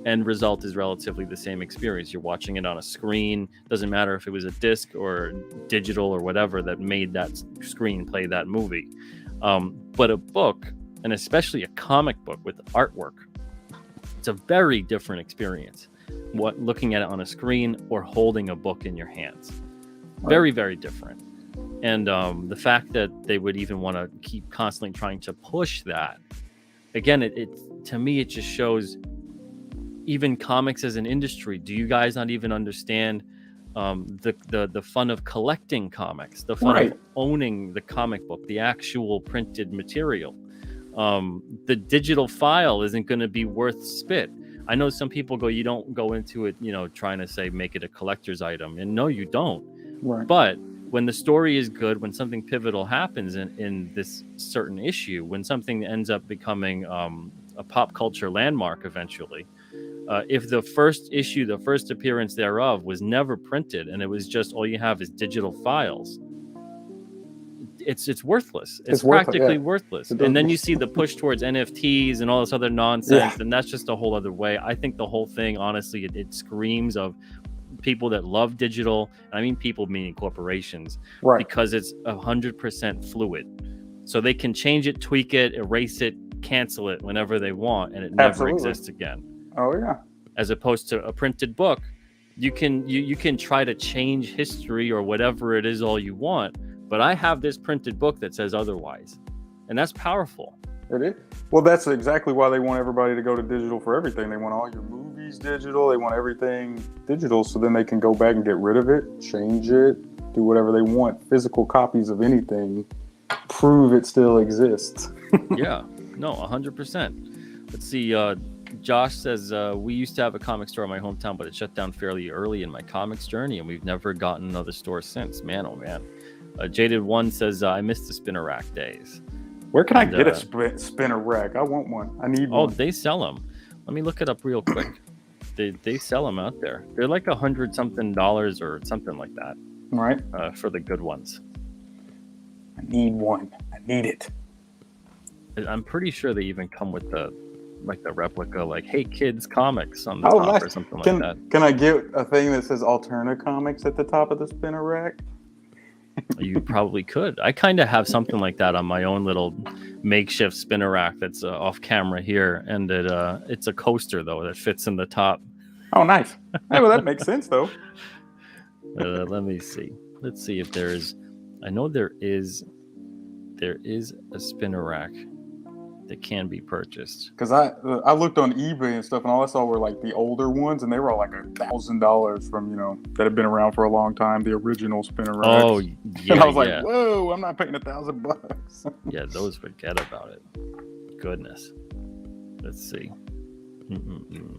end result is relatively the same experience. You're watching it on a screen. Doesn't matter if it was a disc or digital or whatever that made that screen play that movie. But a book, and especially a comic book with artwork, it's a very different experience. Looking at it on a screen or holding a book in your hands. Very, very different. And the fact that they would even want to keep constantly trying to push that, again, it to me, it just shows even comics as an industry. Do you guys not even understand the fun of collecting comics, the fun of owning the comic book, the actual printed material? The digital file isn't going to be worth spit. I know some people go, you don't go into it, trying to say make it a collector's item, and no, you don't. Right. But when the story is good, when something pivotal happens in this certain issue, when something ends up becoming a pop culture landmark eventually, if the first issue, the first appearance thereof was never printed and it was just all you have is digital files, it's worthless. It's practically worthless. And then you see the push towards NFTs and all this other nonsense, and that's just a whole other way. I think the whole thing, honestly, it screams of people that love digital. I mean people meaning corporations, because it's 100% fluid. So they can change it, tweak it, erase it, cancel it whenever they want, and it never exists again. Oh yeah. As opposed to a printed book, you can try to change history or whatever it is all you want, but I have this printed book that says otherwise, and that's powerful. It is. Well, that's exactly why they want everybody to go to digital for everything. They want all your movies digital. They want everything digital, so then they can go back and get rid of it, change it, do whatever they want. Physical copies of anything prove it still exists. Yeah, no, 100%. Let's see. Josh says, we used to have a comic store in my hometown, but it shut down fairly early in my comics journey, and we've never gotten another store since. Man, oh man. Jaded One says, I miss the spinner rack days. Where can I get a spinner rack? I want one. I need one. Oh, they sell them. Let me look it up real quick. They sell them out there. They're like $100-something or something like that. Right. For the good ones. I need one. I need it. I'm pretty sure they even come with the replica, like Hey Kids Comics on the top, nice. Or something like that. Can I get a thing that says Alterna Comics at the top of the spinner rack? You probably could. I kind of have something like that on my own little makeshift spinner rack that's off camera here, and it's a coaster though that fits in the top. Oh, nice. Hey, well, that makes sense though. Let me see. Let's see if there is. I know there is a spinner rack that can be purchased. Because I looked on eBay and stuff, and all I saw were like the older ones, and they were all like $1,000 from that have been around for a long time, the original spinner racks. Oh yeah, and I was like, whoa, I'm not paying $1,000. Yeah, those, forget about it. Goodness. Let's see.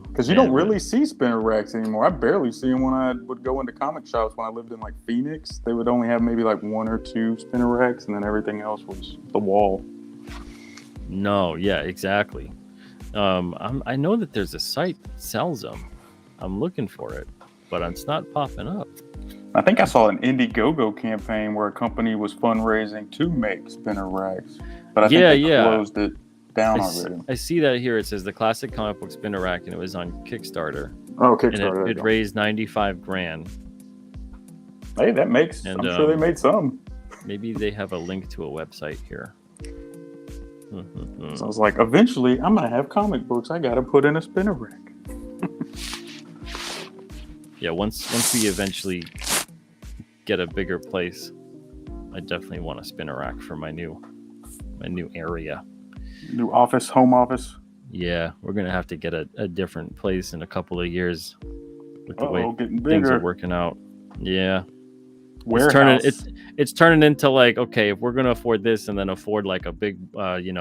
Because you don't really see spinner racks anymore. I barely see them when I would go into comic shops when I lived in like Phoenix. They would only have maybe like 1 or 2 spinner racks, and then everything else was the wall. No, yeah, exactly. I know that there's a site that sells them. I'm looking for it, but it's not popping up. I think I saw an Indiegogo campaign where a company was fundraising to make spinner racks, but I think they closed it down already. I see that here. It says the classic comic book spinner rack, and it was on Kickstarter. Oh, Kickstarter! And it raised $95,000. Hey, that makes. I'm sure they made some. Maybe they have a link to a website here. So I was like, eventually, I'm gonna have comic books. I gotta put in a spinner rack. Yeah, once we eventually get a bigger place, I definitely want a spinner rack for my new area. New office, home office. Yeah, we're gonna have to get a different place in a couple of years with the way things are working out. Yeah. Warehouse. It's turning into like, okay, if we're gonna afford this and then afford like a big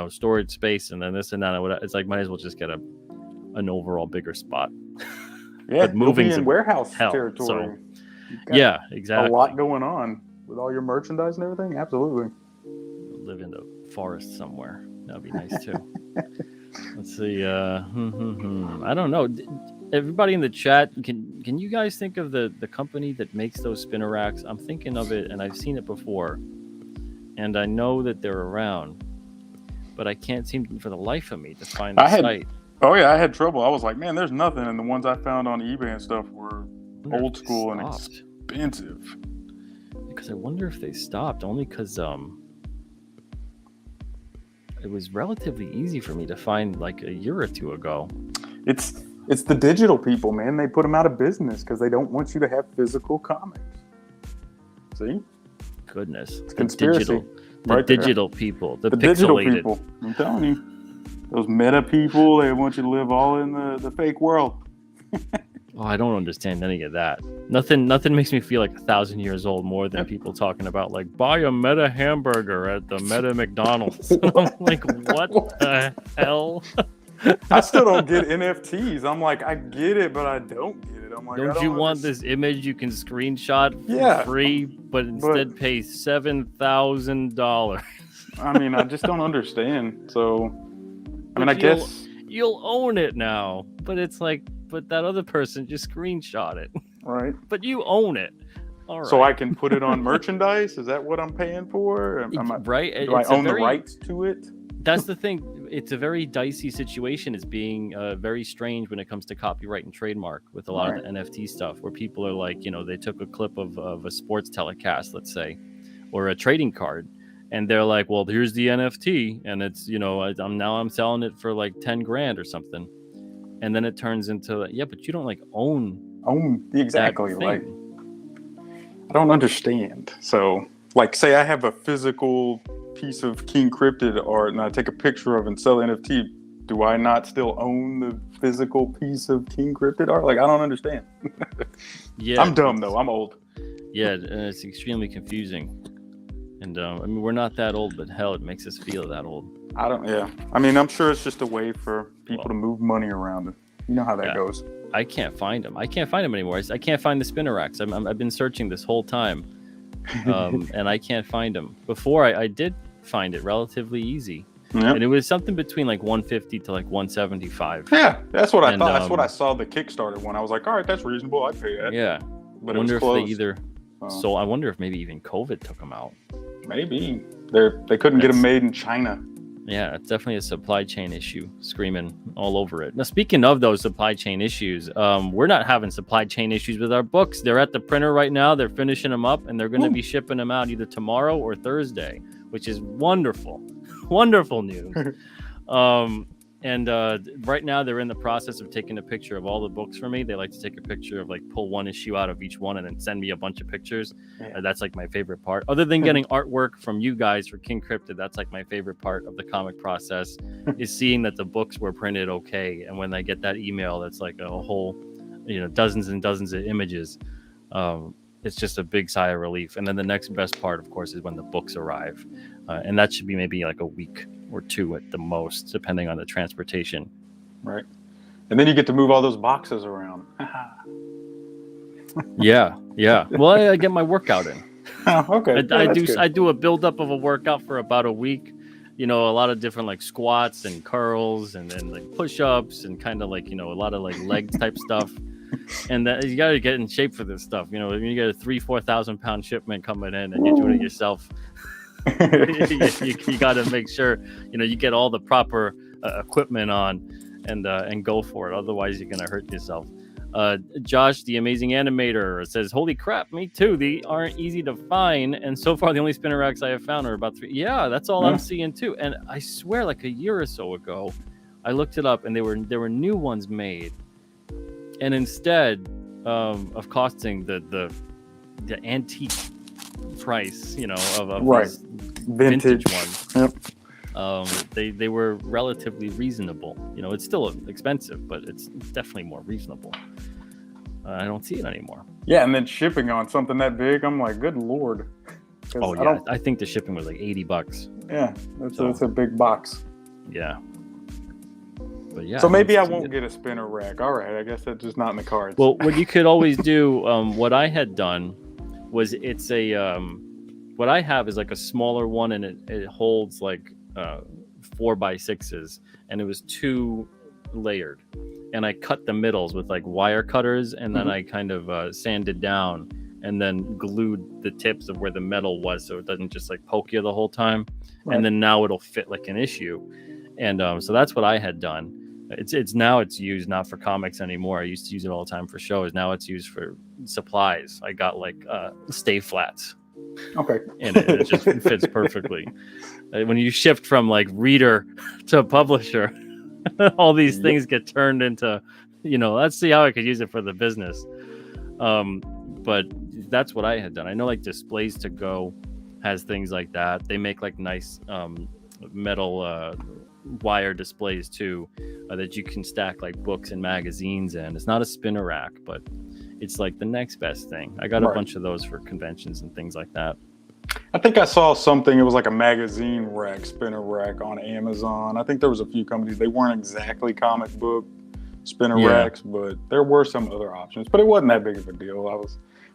storage space and then this and that, it's like might as well just get an overall bigger spot. Yeah, but moving in warehouse territory. So, yeah, exactly. A lot going on with all your merchandise and everything. Absolutely. Live in the forest somewhere. That'd be nice too. Let's see. I don't know. Everybody in the chat, can you guys think of the company that makes those spinner racks? I'm thinking of it, and I've seen it before, and I know that they're around, but I can't seem for the life of me to find the site. Oh yeah, I had trouble. I was like, man, there's nothing, and the ones I found on eBay and stuff were old school and expensive. Because I wonder if they stopped, only because it was relatively easy for me to find like a year or two ago. It's the digital people, man. They put them out of business because they don't want you to have physical comics. See? Goodness. It's conspiracy. The digital people. The digital people. I'm telling you. Those meta people, they want you to live all in the fake world. Oh, I don't understand any of that. Nothing makes me feel like 1,000 years old more than people talking about like buy a Meta hamburger at the Meta McDonald's. I'm like, what the hell? I still don't get NFTs. I'm like, I get it, but I don't get it. I'm like, don't you want this image you can screenshot for free, but instead pay $7,000? I mean, I just don't understand. So, I mean, I guess you'll own it now, but it's like, but that other person just screenshot it. Right. But you own it. All right. So I can put it on merchandise? Is that what I'm paying for? Right. Do I own the rights to it? That's the thing. It's a very dicey situation. It's being very strange when it comes to copyright and trademark with a lot of the NFT stuff, where people are like, they took a clip of a sports telecast, let's say, or a trading card, and they're like, well, here's the NFT, and it's, I'm selling it for like 10 grand or something. And then it turns into, but you don't like own exactly. Like, I don't understand. So, like, say I have a physical piece of King Cryptid art and I take a picture of it and sell NFT. Do I not still own the physical piece of King Cryptid art? Like, I don't understand. Yeah, I'm dumb though. I'm old. Yeah, and it's extremely confusing. And I mean, we're not that old, but hell, it makes us feel that old. I mean, I'm sure it's just a way for people to move money around. You know how that goes. I can't find them. I can't find them anymore. I can't find the spinner racks. I've been searching this whole time, and I can't find them. Before I did find it relatively easy, and it was something between like 150 to like 175. Yeah, that's what I thought. That's what I saw the Kickstarter one. I was like, all right, that's reasonable. I'd pay that. Yeah, but I wonder if they either. So I wonder if maybe even COVID took them out. Maybe they couldn't get them made in China. Yeah, it's definitely a supply chain issue screaming all over it. Now, speaking of those supply chain issues, we're not having supply chain issues with our books. They're at the printer right now. They're finishing them up, and they're going to be shipping them out either tomorrow or Thursday, which is wonderful. Wonderful news. And right now they're in the process of taking a picture of all the books for me. They like to take a picture of like pull one issue out of each one and then send me a bunch of pictures. That's like my favorite part. Other than getting artwork from you guys for King Cryptid, that's like my favorite part of the comic process is seeing that the books were printed okay. And when I get that email, that's like a whole, dozens and dozens of images. It's just a big sigh of relief. And then the next best part, of course, is when the books arrive. And that should be maybe like a week or two at the most, depending on the transportation. Right. And then you get to move all those boxes around. Yeah. Well, I get my workout in. Oh, okay. I do a buildup of a workout for about a week. A lot of different like squats and curls and then like push-ups and kind of like, a lot of like leg type stuff. And that you got to get in shape for this stuff. You get a 3,000-4,000 pound shipment coming in and you're doing it yourself. you got to make sure you get all the proper equipment on and go for it. Otherwise, you're gonna hurt yourself. Josh, the amazing animator, says, "Holy crap, me too. They aren't easy to find, and so far the only spinner racks I have found are about 3." Yeah, that's all I'm seeing too. And I swear, like a year or so ago, I looked it up, and there were new ones made, and instead of costing the antique price, of these vintage ones. Yep. They were relatively reasonable. It's still expensive, but it's definitely more reasonable. I don't see it anymore. Yeah, and then shipping on something that big, I'm like, good lord. Oh yeah, I think the shipping was like $80. Yeah, that's a big box. Yeah. But yeah. So maybe I won't get a spinner rack. All right, I guess that's just not in the cards. Well, what you could always do, what I had done was it's a what I have is like a smaller one, and it holds like 4x6s, and it was 2 layered, and I cut the middles with like wire cutters, and then I kind of sanded down and then glued the tips of where the metal was so it doesn't just like poke you the whole time. Right. And then now it'll fit like an issue, and so that's what I had done. It's now it's used not for comics anymore. I used to use it all the time for shows. Now it's used for supplies. I got like stay flats. Okay. And it just fits perfectly. When you shift from like reader to publisher, all these things get turned into, let's see how I could use it for the business. But that's what I had done. I know like Displays to Go has things like that. They make like nice metal wire displays too, that you can stack like books and magazines in. It's not a spinner rack, but it's like the next best thing. I got a bunch of those for conventions and things like that. I think I saw something. It was like a magazine rack, spinner rack on Amazon. I think there was a few companies. They weren't exactly comic book spinner racks, but there were some other options. But it wasn't that big of a deal.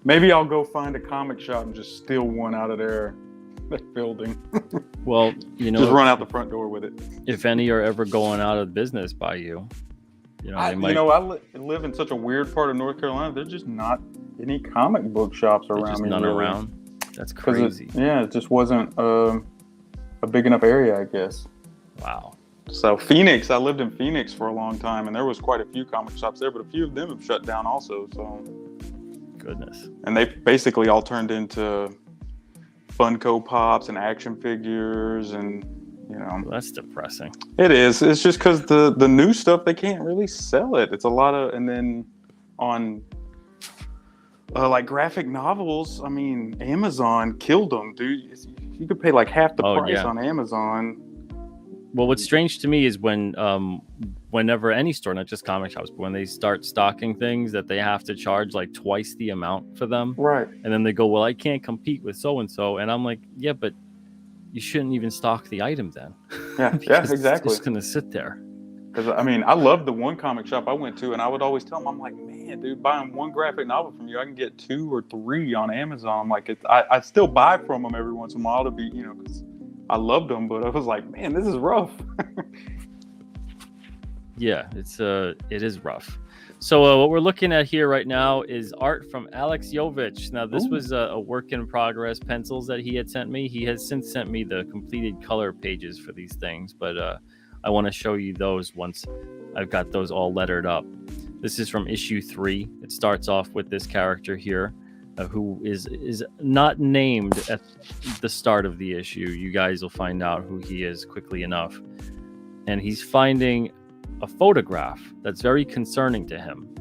Maybe I'll go find a comic shop and just steal one out of their building. Well, just run out the front door with it. If any are ever going out of business by you, I live in such a weird part of North Carolina. There's just not any comic book shops around me. None around. That's crazy. It just wasn't a big enough area, I guess. Wow. So Phoenix, I lived in Phoenix for a long time, and there was quite a few comic shops there, but a few of them have shut down also. So, goodness. And they basically all turned into Funko Pops and action figures, and Well, that's depressing. It is. It's just because the new stuff, they can't really sell it. It's a lot of, and then on like graphic novels, I mean, Amazon killed them, dude. You could pay like half the price on Amazon. Well, what's strange to me is whenever any store, not just comic shops, but when they start stocking things that they have to charge like twice the amount for them. Right. And then they go, well, I can't compete with so-and-so. And I'm like, yeah, but you shouldn't even stock the item then. Yeah, exactly. It's just going to sit there. Because, I mean, I loved the one comic shop I went to, and I would always tell them, I'm like, man, dude, buying one graphic novel from you, I can get 2 or 3 on Amazon. I'm like, I still buy from them every once in a while to be, because I loved them, but I was like, man, this is rough. Yeah, it is rough. So what we're looking at here right now is art from Alex Jovich. Now, this was a work in progress pencils that he had sent me. He has since sent me the completed color pages for these things, but I want to show you those once I've got those all lettered up. This is from issue 3. It starts off with this character here, who is not named at the start of the issue. You guys will find out who he is quickly enough. And he's finding a photograph that's very concerning to him.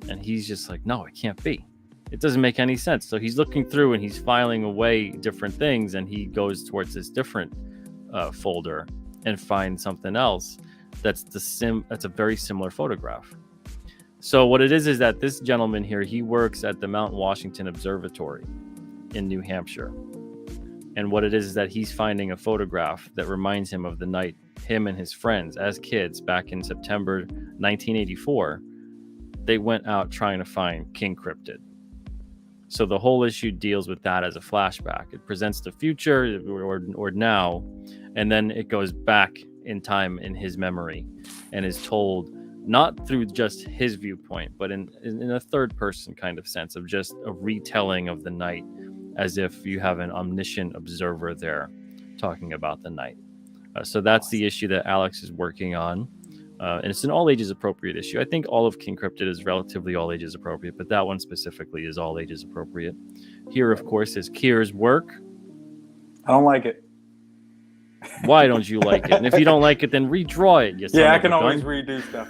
And he's just like, no, it can't be. It doesn't make any sense. So he's looking through and he's filing away different things, and he goes towards this different folder and finds something else that's a very similar photograph. So what it is that this gentleman here, he works at the Mount Washington Observatory in New Hampshire. And what it is that he's finding a photograph that reminds him of the night him and his friends as kids back in September 1984, they went out trying to find King Cryptid. So the whole issue deals with that as a flashback. It presents the future or now, and then it goes back in time in his memory and is told not through just his viewpoint, but in a third person kind of sense of just a retelling of the night, as if you have an omniscient observer there talking about the night. So that's the issue that Alex is working on. And it's an all ages appropriate issue. I think all of King Cryptid is relatively all ages appropriate, but that one specifically is all ages appropriate. Here, of course, is Kier's work. I don't like it. Why don't you like it? And if you don't like it, then redraw it. Yeah, I can always redo stuff.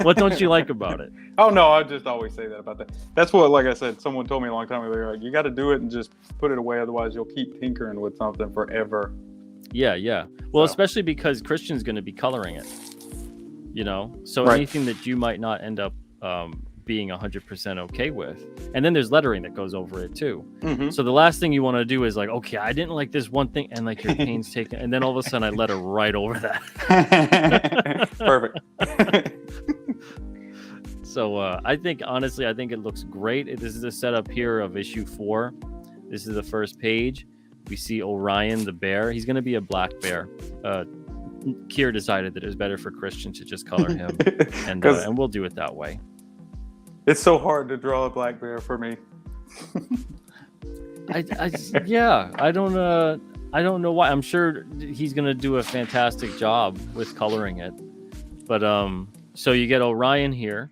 What don't you like about it? Oh, no, I just always say that about that. That's what, like I said, someone told me a long time ago. They're like, you got to do it and just put it away. Otherwise, you'll keep tinkering with something forever. Yeah. Well, especially because Christian's going to be coloring it, So anything that you might not end up being 100% okay with. And then there's lettering that goes over it too. Mm-hmm. So the last thing you want to do is like, okay, I didn't like this one thing, and like your painstaking, and then all of a sudden I letter right over that. Perfect. So I think it looks great. This is a setup here of issue 4. This is the first page. We see Orion the bear. He's going to be a black bear. Kier decided that it was better for Christian to just color him, and we'll do it that way. It's so hard to draw a black bear for me. I don't know why. I'm sure he's going to do a fantastic job with coloring it, but So you get Orion here,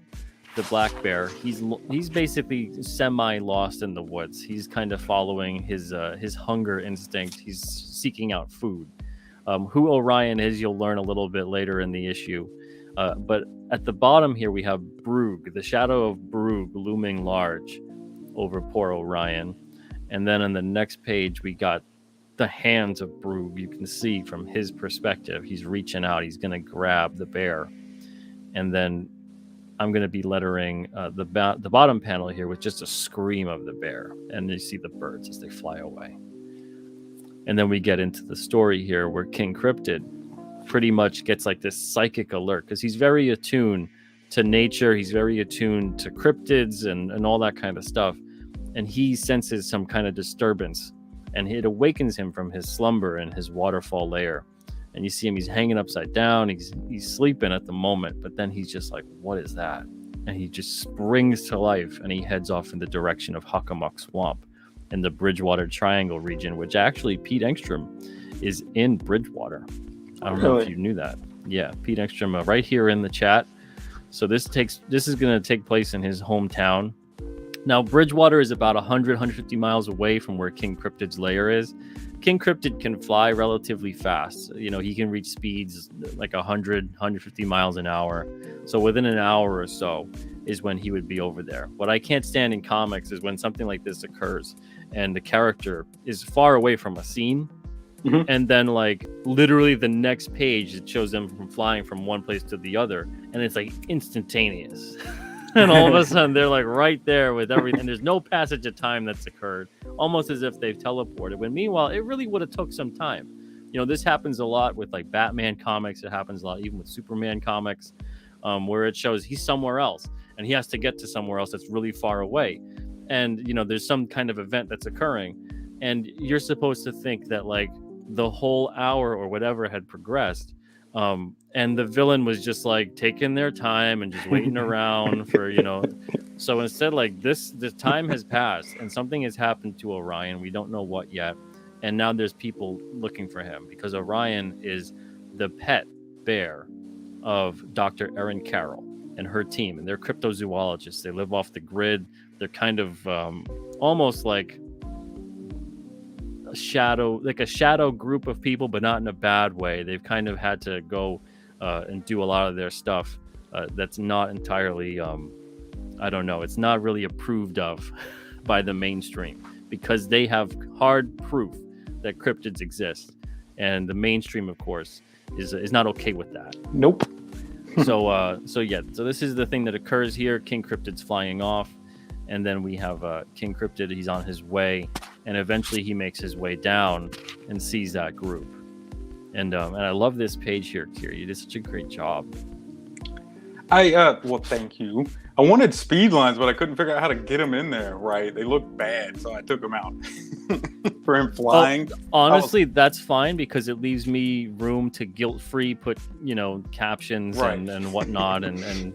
the black bear. He's basically semi lost in the woods. He's kind of following his hunger instinct. He's seeking out food. Who Orion is, you'll learn a little bit later in the issue. But at the bottom here, we have Brug, the shadow of Brug looming large over poor Orion. And then on the next page, we got the hands of Brug. You can see from his perspective, he's reaching out. He's going to grab the bear. And then I'm going to be lettering the bottom panel here with just a scream of the bear. And you see the birds as they fly away. And then we get into the story here where King Cryptid pretty much gets like this psychic alert because he's very attuned to nature. He's very attuned to cryptids and all that kind of stuff. And he senses some kind of disturbance and it awakens him from his slumber in his waterfall lair. And you see him, he's hanging upside down. He's sleeping at the moment, but then he's just like, what is that? And he just springs to life and he heads off in the direction of Hockomock Swamp in the Bridgewater Triangle region, which actually Pete Engstrom is in Bridgewater. I don't know if you knew that. Yeah, Pete Engstrom right here in the chat. So this is going to take place in his hometown. Now, Bridgewater is about 150 miles away from where King Cryptid's lair is. King Cryptid can fly relatively fast. You know, he can reach speeds like 150 miles an hour. So within an hour or so is when he would be over there. What I can't stand in comics is when something like this occurs and the character is far away from a scene. Mm-hmm. And then like literally the next page, it shows them from flying from one place to the other. And it's like instantaneous. And all of a sudden they're like right there with everything. And there's no passage of time that's occurred, almost as if they've teleported. When meanwhile, it really would have took some time. You know, this happens a lot with like Batman comics. It happens a lot even with Superman comics, where it shows he's somewhere else and he has to get to somewhere else that's really far away. And, you know, there's some kind of event that's occurring. And you're supposed to think that like the whole hour or whatever had progressed. And the villain was just like taking their time and just waiting around for, you know. So instead, like the time has passed and something has happened to Orion. We don't know what yet. And now there's people looking for him because Orion is the pet bear of Dr. Erin Carroll and her team. And they're cryptozoologists. They live off the grid. They're kind of almost like a shadow group of people, but not in a bad way. They've kind of had to go and do a lot of their stuff that's not entirely I don't know, it's not really approved of by the mainstream because they have hard proof that cryptids exist, and the mainstream of course is not okay with that. Nope. So this is the thing that occurs here. King Cryptid's flying off, and then we have King Cryptid. He's on his way, and eventually he makes his way down and sees that group. And I love this page here, Kiri. You did such a great job. Well, thank you. I wanted speed lines, but I couldn't figure out how to get them in there right. They look bad, so I took them out for him flying. Honestly, that's fine because it leaves me room to guilt-free put, you know, captions right. and whatnot and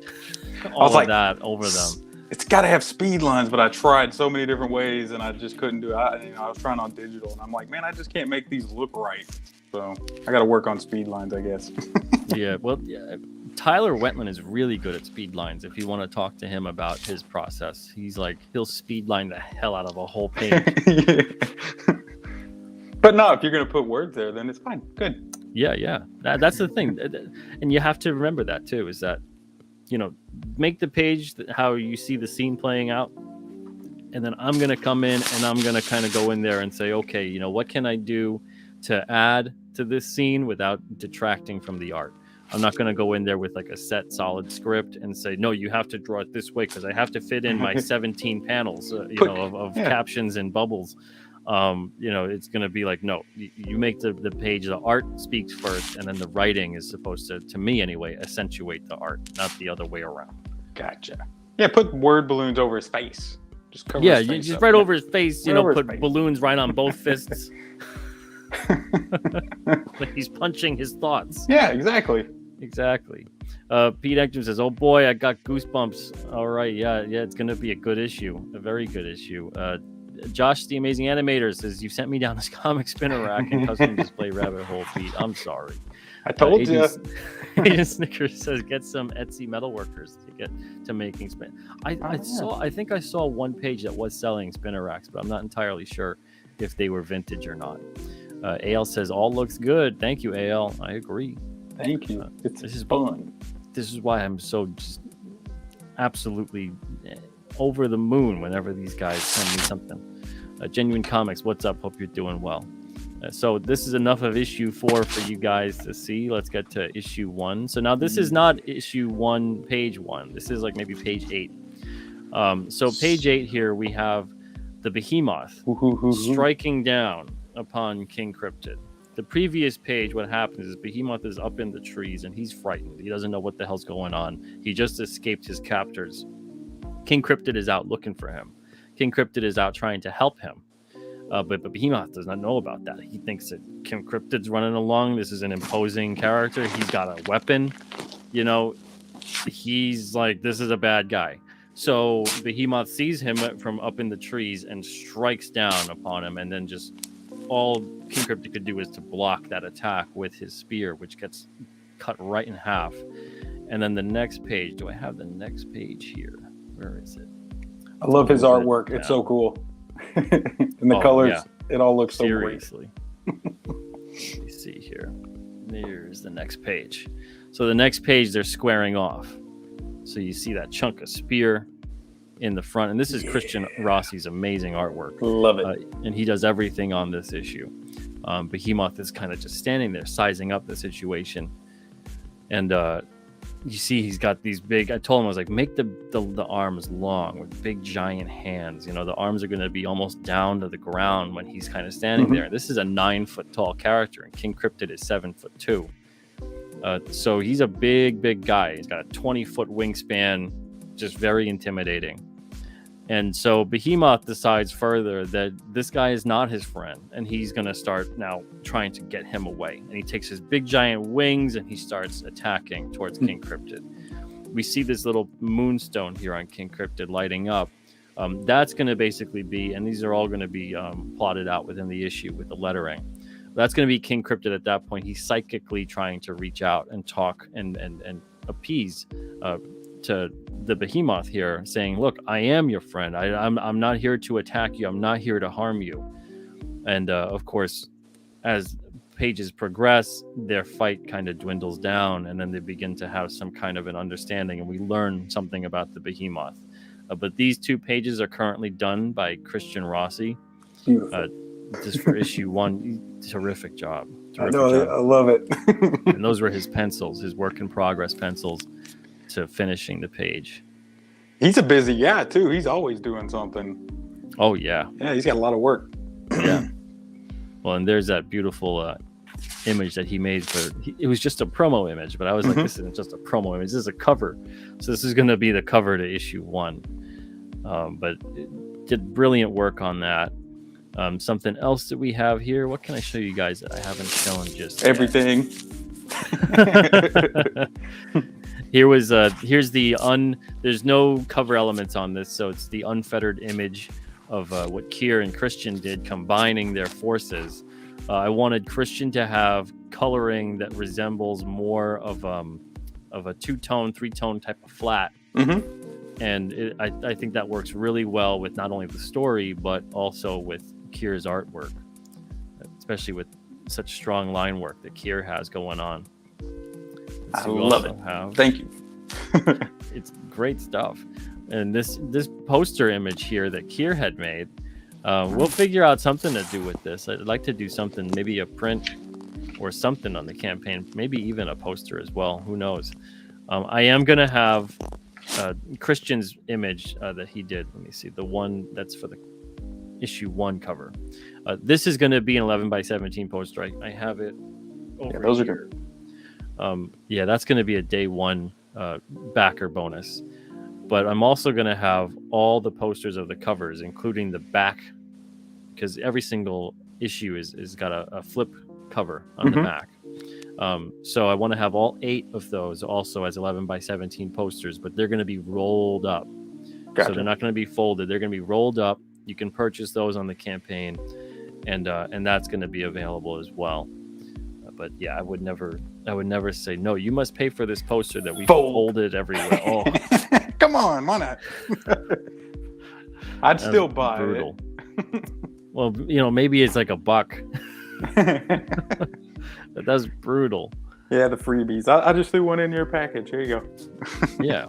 all of that over them. It's got to have speed lines, but I tried so many different ways and I just couldn't do it. I was trying on digital, and I'm like, man, I just can't make these look right. So I got to work on speed lines, I guess. Yeah, well, yeah. Tyler Wetland is really good at speed lines. If you want to talk to him about his process, he'll speed line the hell out of a whole page. Yeah. But no, if you're going to put words there, then it's fine. Good. Yeah. That's the thing. And you have to remember that too, is that, you know, make the page how you see the scene playing out. And then I'm going to come in and I'm going to kind of go in there and say, okay, you know, what can I do to add to this scene without detracting from the art? I'm not going to go in there with like a set solid script and say, no, you have to draw it this way because I have to fit in my 17 panels, of captions and bubbles. You know, it's going to be like, no, you make the page, the art speaks first, and then the writing is supposed to me anyway, accentuate the art, not the other way around. Gotcha. Yeah, put word balloons over his face. Just cover his face just up. right over his face, put balloons right on both fists. Like he's punching his thoughts. Yeah, exactly. Pete Engstrom says, oh boy, I got goosebumps. All right, yeah, it's gonna be a good issue, a very good issue. Josh, the amazing animator, says you sent me down this comic spinner rack and custom display rabbit hole feed. I'm sorry. I told you. Agent Snickers says get some Etsy metalworkers to get to making spin. I think I saw one page that was selling spinner racks, but I'm not entirely sure if they were vintage or not. AL says all looks good. Thank you, AL. I agree. Thank you. This is fun. This is why I'm so just absolutely over the moon whenever these guys send me something. Genuine Comics, what's up? Hope you're doing well. So this is enough of issue 4 for you guys to see. Let's get to issue 1. So now this is not issue 1, page 1. This is like maybe page 8. So page 8 here, we have the Behemoth striking down upon King Cryptid. The previous page, what happens is Behemoth is up in the trees and he's frightened. He doesn't know what the hell's going on. He just escaped his captors. King Cryptid is out looking for him. King Cryptid is out trying to help him. But Behemoth does not know about that. He thinks that King Cryptid's running along. This is an imposing character. He's got a weapon. You know, he's like, this is a bad guy. So Behemoth sees him from up in the trees and strikes down upon him. And then just all King Cryptid could do is to block that attack with his spear, which gets cut right in half. And then the next page. Do I have the next page here? Where is it? I love his artwork. It's so cool. And the colors, it all looks so seriously. Let me see here. There's the next page. So the next page, they're squaring off. So you see that chunk of spear in the front. And this is Christian Rossi's amazing artwork. Love it. And he does everything on this issue. Behemoth is kind of just standing there, sizing up the situation. And you see he's got these big, I told him, I was like, make the arms long with big giant hands. You know, the arms are going to be almost down to the ground when he's kind of standing there. This is a 9-foot tall character, and King Cryptid is 7'2". So he's a big guy. He's got a 20-foot wingspan, just very intimidating. And so Behemoth decides further that this guy is not his friend, and he's going to start now trying to get him away. And he takes his big giant wings and he starts attacking towards King Cryptid. We see this little moonstone here on King Cryptid lighting up. That's going to basically be, and these are all going to be plotted out within the issue with the lettering. That's going to be King Cryptid at that point. He's psychically trying to reach out and talk and appease to the Behemoth here, saying, look, I am your friend. I'm not here to attack you. I'm not here to harm you. And of course, as pages progress, their fight kind of dwindles down, and then they begin to have some kind of an understanding, and we learn something about the Behemoth. But these 2 pages are currently done by Christian Rossi. Just for issue 1. Terrific job. I love it. And those were his pencils, his work in progress pencils, to finishing the page. He's a busy guy too. He's always doing something. Oh yeah. Yeah, he's got a lot of work. Yeah. Well, and there's that beautiful image that he made it was just a promo image, but I was like, this isn't just a promo image. This is a cover. So this is going to be the cover to issue 1. But it did brilliant work on that. Something else that we have here. What can I show you guys that I haven't shown just everything? Here's there's no cover elements on this, so it's the unfettered image of what Kier and Christian did, combining their forces. I wanted Christian to have coloring that resembles more of a 2-tone, 3-tone type of flat. And I think that works really well with not only the story, but also with Kier's artwork, especially with such strong line work that Kier has going on. I love it. Thank you. It's great stuff. And this poster image here that Kier had made, we'll figure out something to do with this. I'd like to do something, maybe a print or something on the campaign, maybe even a poster as well. Who knows? I am going to have Christian's image that he did. Let me see. The one that's for the issue 1 cover. This is going to be an 11x17 poster. I have it over those here. Are good. That's going to be a day 1 backer bonus. But I'm also going to have all the posters of the covers, including the back, because every single issue is got a flip cover on the back. So I want to have all 8 of those also as 11x17 posters, but they're going to be rolled up. Gotcha. So they're not going to be folded. They're going to be rolled up. You can purchase those on the campaign, and that's going to be available as well. But yeah, I would never say no. You must pay for this poster that we folded everywhere. Oh, come on, why not? I'd still buy brutal. It. Well, maybe it's like $1. But that's brutal. Yeah, the freebies. I just threw one in your package. Here you go. Yeah.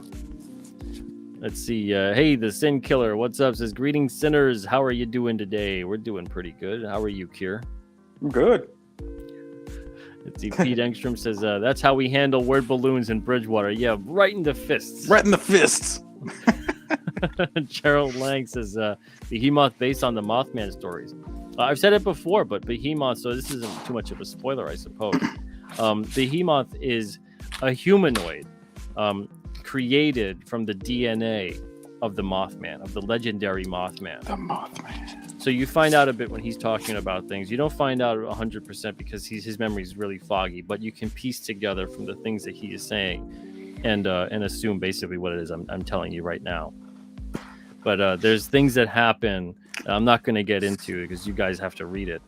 Let's see. Hey, the Sin Killer, what's up? Says, greetings, sinners. How are you doing today? We're doing pretty good. How are you, Kier? I'm good. Let's see. Pete Engstrom says, that's how we handle word balloons in Bridgewater. Yeah, right in the fists. Right in the fists. Gerald Lang says, Behemoth based on the Mothman stories. I've said it before, but Behemoth, so this isn't too much of a spoiler, I suppose. Behemoth is a humanoid created from the DNA of the Mothman, of the legendary Mothman. The Mothman. So you find out a bit when he's talking about things. You don't find out 100% because his memory is really foggy, but you can piece together from the things that he is saying and assume basically what it is I'm telling you right now. But there's things that happen. I'm not going to get into it because you guys have to read it.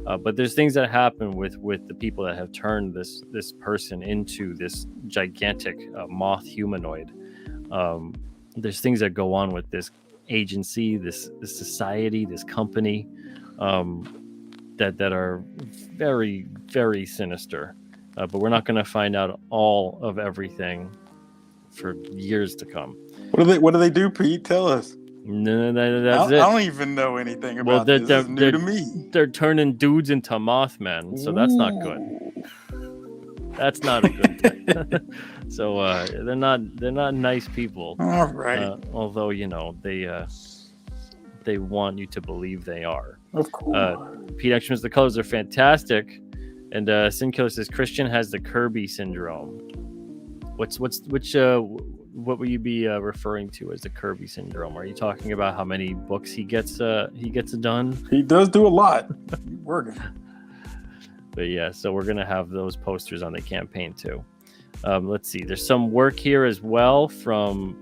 But there's things that happen with the people that have turned this person into this gigantic moth humanoid. There's things that go on with this agency, this society, this company that are very, very sinister. But we're not going to find out all of everything for years to come. What do they do, Pete? Tell us. No, that's it. I don't even know anything about this. This is new to me. They're turning dudes into Mothmen, so that's not good. That's not a good thing. So they're not nice people. All right. Although they want you to believe they are. Of course. Pete Extras, the colors are fantastic, and Sin Killer says Christian has the Kirby syndrome. What will you be referring to as the Kirby syndrome? Are you talking about how many books he gets done? He does do a lot. He's working. But yeah, so we're gonna have those posters on the campaign too. Let's see. There's some work here as well from.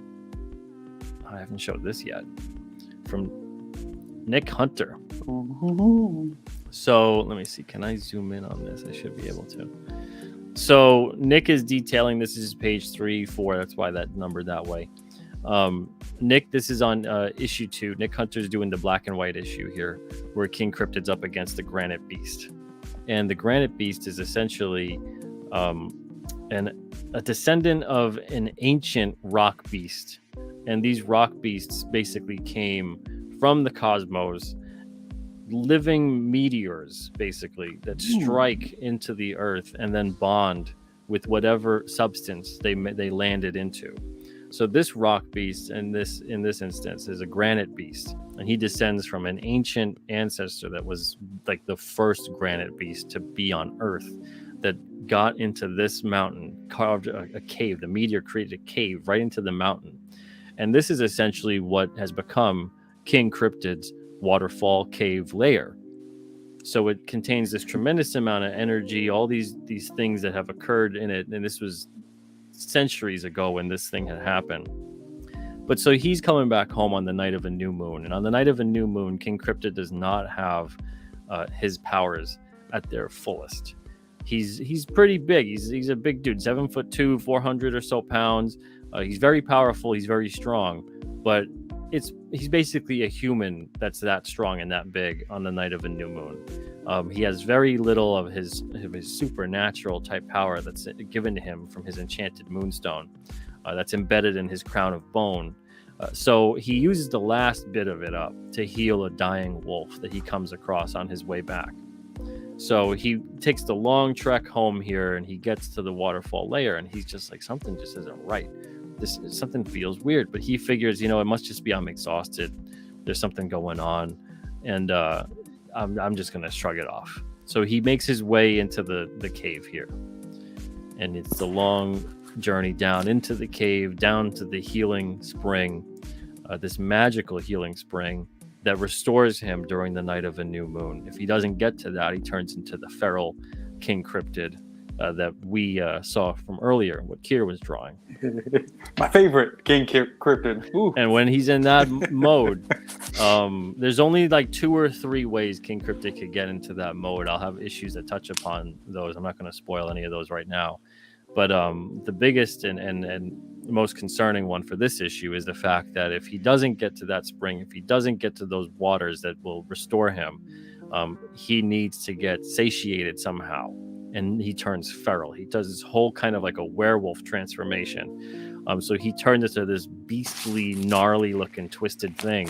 I haven't showed this yet. From Nick Hunter. Ooh. So let me see. Can I zoom in on this? I should be able to. So Nick is detailing, this is page 3, 4. That's why that numbered that way. Nick, this is on issue 2. Nick Hunter's doing the black and white issue here, where King Cryptid's up against the Granite Beast. And the Granite Beast is essentially a descendant of an ancient rock beast. And these rock beasts basically came from the cosmos, living meteors basically that strike into the earth and then bond with whatever substance they landed into. So this rock beast in this instance is a granite beast, and he descends from an ancient ancestor that was like the first granite beast to be on earth, that got into this mountain, carved a cave. The meteor created a cave right into the mountain, and this is essentially what has become King Cryptid's waterfall cave layer. So it contains this tremendous amount of energy, all these things that have occurred in it, and this was centuries ago when this thing had happened. But so he's coming back home on the night of a new moon, and on the night of a new moon, King Cryptid does not have his powers at their fullest. He's pretty big. He's a big dude, 7'2", 400 or so pounds. He's very powerful. He's very strong, but he's basically a human that's that strong and that big on the night of a new moon. He has very little of his supernatural type power that's given to him from his enchanted moonstone that's embedded in his crown of bone. So he uses the last bit of it up to heal a dying wolf that he comes across on his way back. So he takes the long trek home here, and he gets to the waterfall layer, and he's just like, something just isn't right. Something feels weird, but he figures, it must just be I'm exhausted. There's something going on, and I'm just gonna shrug it off. So he makes his way into the cave here, and it's the long journey down into the cave, down to the healing spring, this magical healing spring that restores him during the night of a new moon. If he doesn't get to that, he turns into the feral King Cryptid that we saw from earlier, what Kier was drawing. My favorite King Cryptid. Ooh. And when he's in that mode, There's only like 2 or 3 ways King Cryptid could get into that mode. I'll have issues that touch upon those. I'm not going to spoil any of those right now. But the biggest and most concerning one for this issue is the fact that if he doesn't get to that spring, if he doesn't get to those waters that will restore him, he needs to get satiated somehow. And he turns feral. He does this whole kind of like a werewolf transformation. So he turns into this beastly, gnarly looking twisted thing.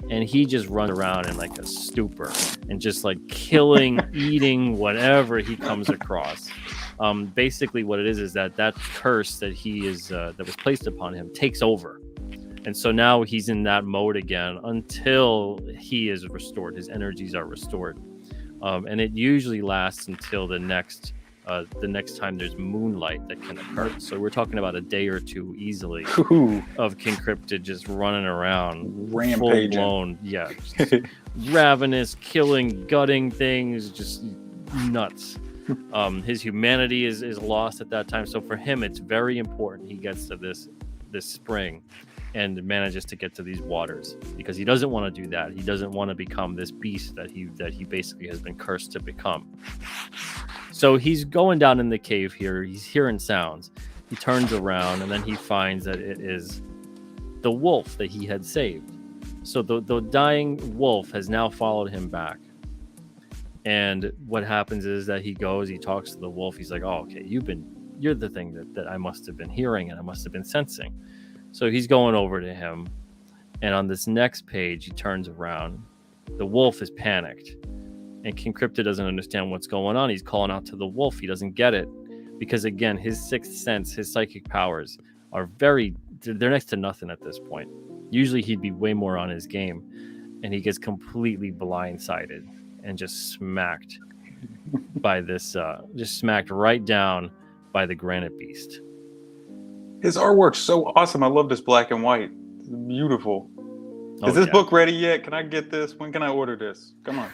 And he just runs around in like a stupor and just like killing, eating whatever he comes across. Basically what it is that curse that he is that was placed upon him takes over. And so now he's in that mode again until he is restored. His energies are restored. And it usually lasts until the next time there's moonlight that can occur. So we're talking about a day or 2 easily of King Cryptid just running around, rampaging, full blown, ravenous, killing, gutting things, just nuts. His humanity is lost at that time. So for him, it's very important he gets to this spring and manages to get to these waters, because he doesn't want to do that. He doesn't want to become this beast that he basically has been cursed to become. So he's going down in the cave here. He's hearing sounds. He turns around and then he finds that it is the wolf that he had saved. So the dying wolf has now followed him back. And what happens is that he talks to the wolf. He's like, oh, okay, you're the thing that I must have been hearing and I must have been sensing. So he's going over to him. And on this next page, he turns around. The wolf is panicked. And King Cryptid doesn't understand what's going on. He's calling out to the wolf. He doesn't get it. Because again, his sixth sense, his psychic powers are they're next to nothing at this point. Usually he'd be way more on his game. And he gets completely blindsided and just smacked by this, just smacked right down by the granite beast. His artwork's so awesome. I love this black and white. It's beautiful. Is this book ready yet? Can I get this? When can I order this? Come on.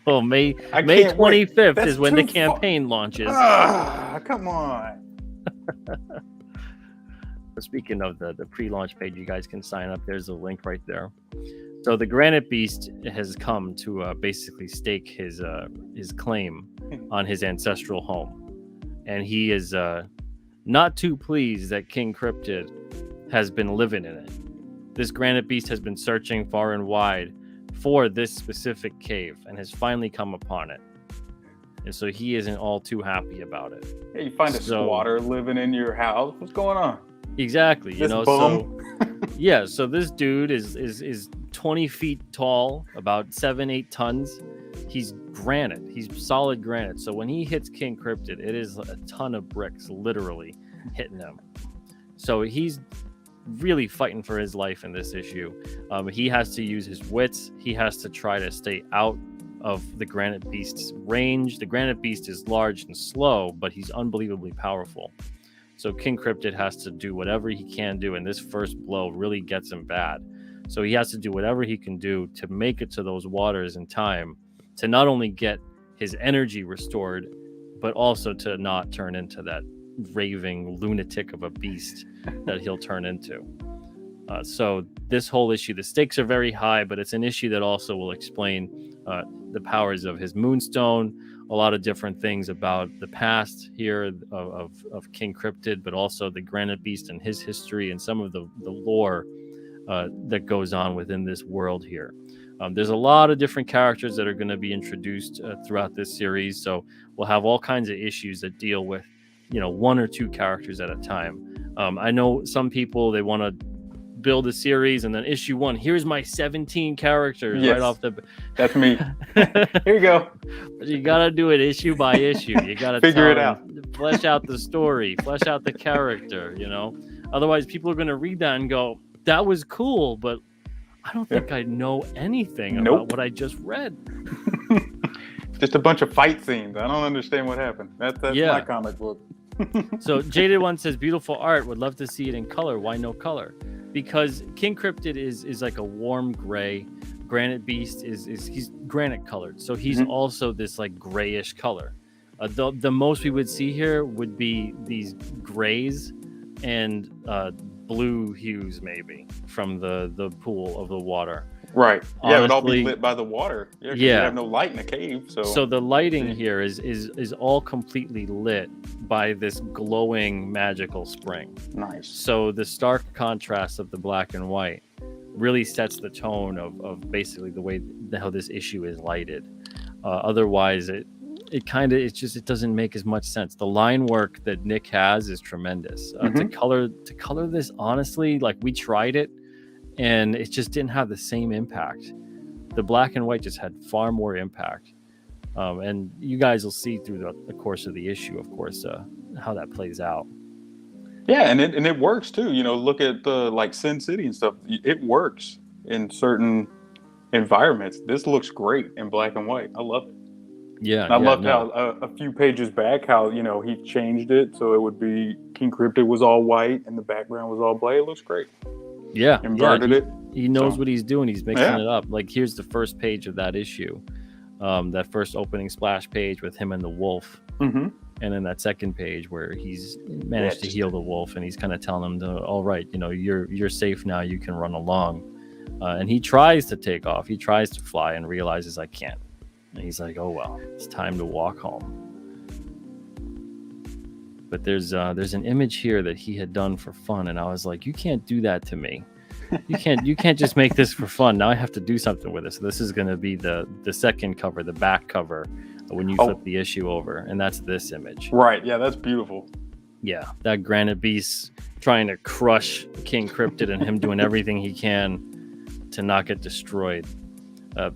Well, May 25th is when the campaign launches. Come on. Speaking of the pre-launch page, you guys can sign up. There's a link right there. So the Granite Beast has come to basically stake his claim on his ancestral home. And he is not too pleased that King Cryptid has been living in it. This Granite Beast has been searching far and wide for this specific cave and has finally come upon it. And so he isn't all too happy about it. Hey, you find a squatter living in your house? What's going on? Exactly. So this dude is 20 feet tall, about 7-8 tons. He's granite. He's solid granite. So when he hits King Cryptid, it is a ton of bricks literally hitting him. So he's really fighting for his life in this issue. He has to use his wits. He has to try to stay out of the Granite Beast's range. The Granite Beast is large and slow, but he's unbelievably powerful. So King Cryptid has to do whatever he can do, and this first blow really gets him bad. So he has to do whatever he can do to make it to those waters in time, to not only get his energy restored, but also to not turn into that raving lunatic of a beast that he'll turn into. So this whole issue, the stakes are very high, but it's an issue that also will explain the powers of his Moonstone, a lot of different things about the past here of King Cryptid, but also the Granite Beast and his history and some of the lore that goes on within this world here. There's a lot of different characters that are going to be introduced throughout this series, so we'll have all kinds of issues that deal with, 1 or 2 characters at a time. I know some people, they want to build a series and then issue 1, here's my 17 characters. Yes, right off the that's me. Here you go. But you gotta do it issue by issue. You gotta figure it out, flesh out the story, flesh out the character. Otherwise people are going to read that and go, that was cool, but I don't think I know anything about what I just read. Just a bunch of fight scenes. I don't understand what happened. That's my comic book. So Jaded One says, beautiful art, would love to see it in color. Why no color? Because King Cryptid is like a warm gray. Granite Beast he's granite colored, so he's also this like grayish color. The most we would see here would be these grays and blue hues maybe from the pool of the water. Right. Honestly, yeah, it would all be lit by the water. Yeah. You have no light in a cave. So the lighting here is all completely lit by this glowing magical spring. Nice. So the stark contrast of the black and white really sets the tone of basically the way how this issue is lighted. Otherwise, it doesn't make as much sense. The line work that Nick has is tremendous. To color this, honestly, like we tried it, and it just didn't have the same impact. The black and white just had far more impact. And you guys will see through the course of the issue, of course, how that plays out. Yeah, and it works too. Look at the like Sin City and stuff. It works in certain environments. This looks great in black and white. I love it. Yeah, and I loved how a few pages back, how he changed it so it would be King Cryptid was all white and the background was all black. It looks great. Yeah, inverted it. He knows what he's doing. He's mixing it up. Like here's the first page of that issue, that first opening splash page with him and the wolf, and then that second page where he's managed to heal the wolf, and he's kind of telling him, "All right, you're safe now. You can run along." And he tries to take off. He tries to fly and realizes I can't. And he's like, "Oh well, it's time to walk home." But there's an image here that he had done for fun, and I was like, "You can't do that to me. You can't just make this for fun. Now I have to do something with it." So this is going to be the second cover, the back cover, when you flip the issue over, and that's this image. Right. Yeah, that's beautiful. Yeah, that granite beast trying to crush King Cryptid and him doing everything he can to not get destroyed.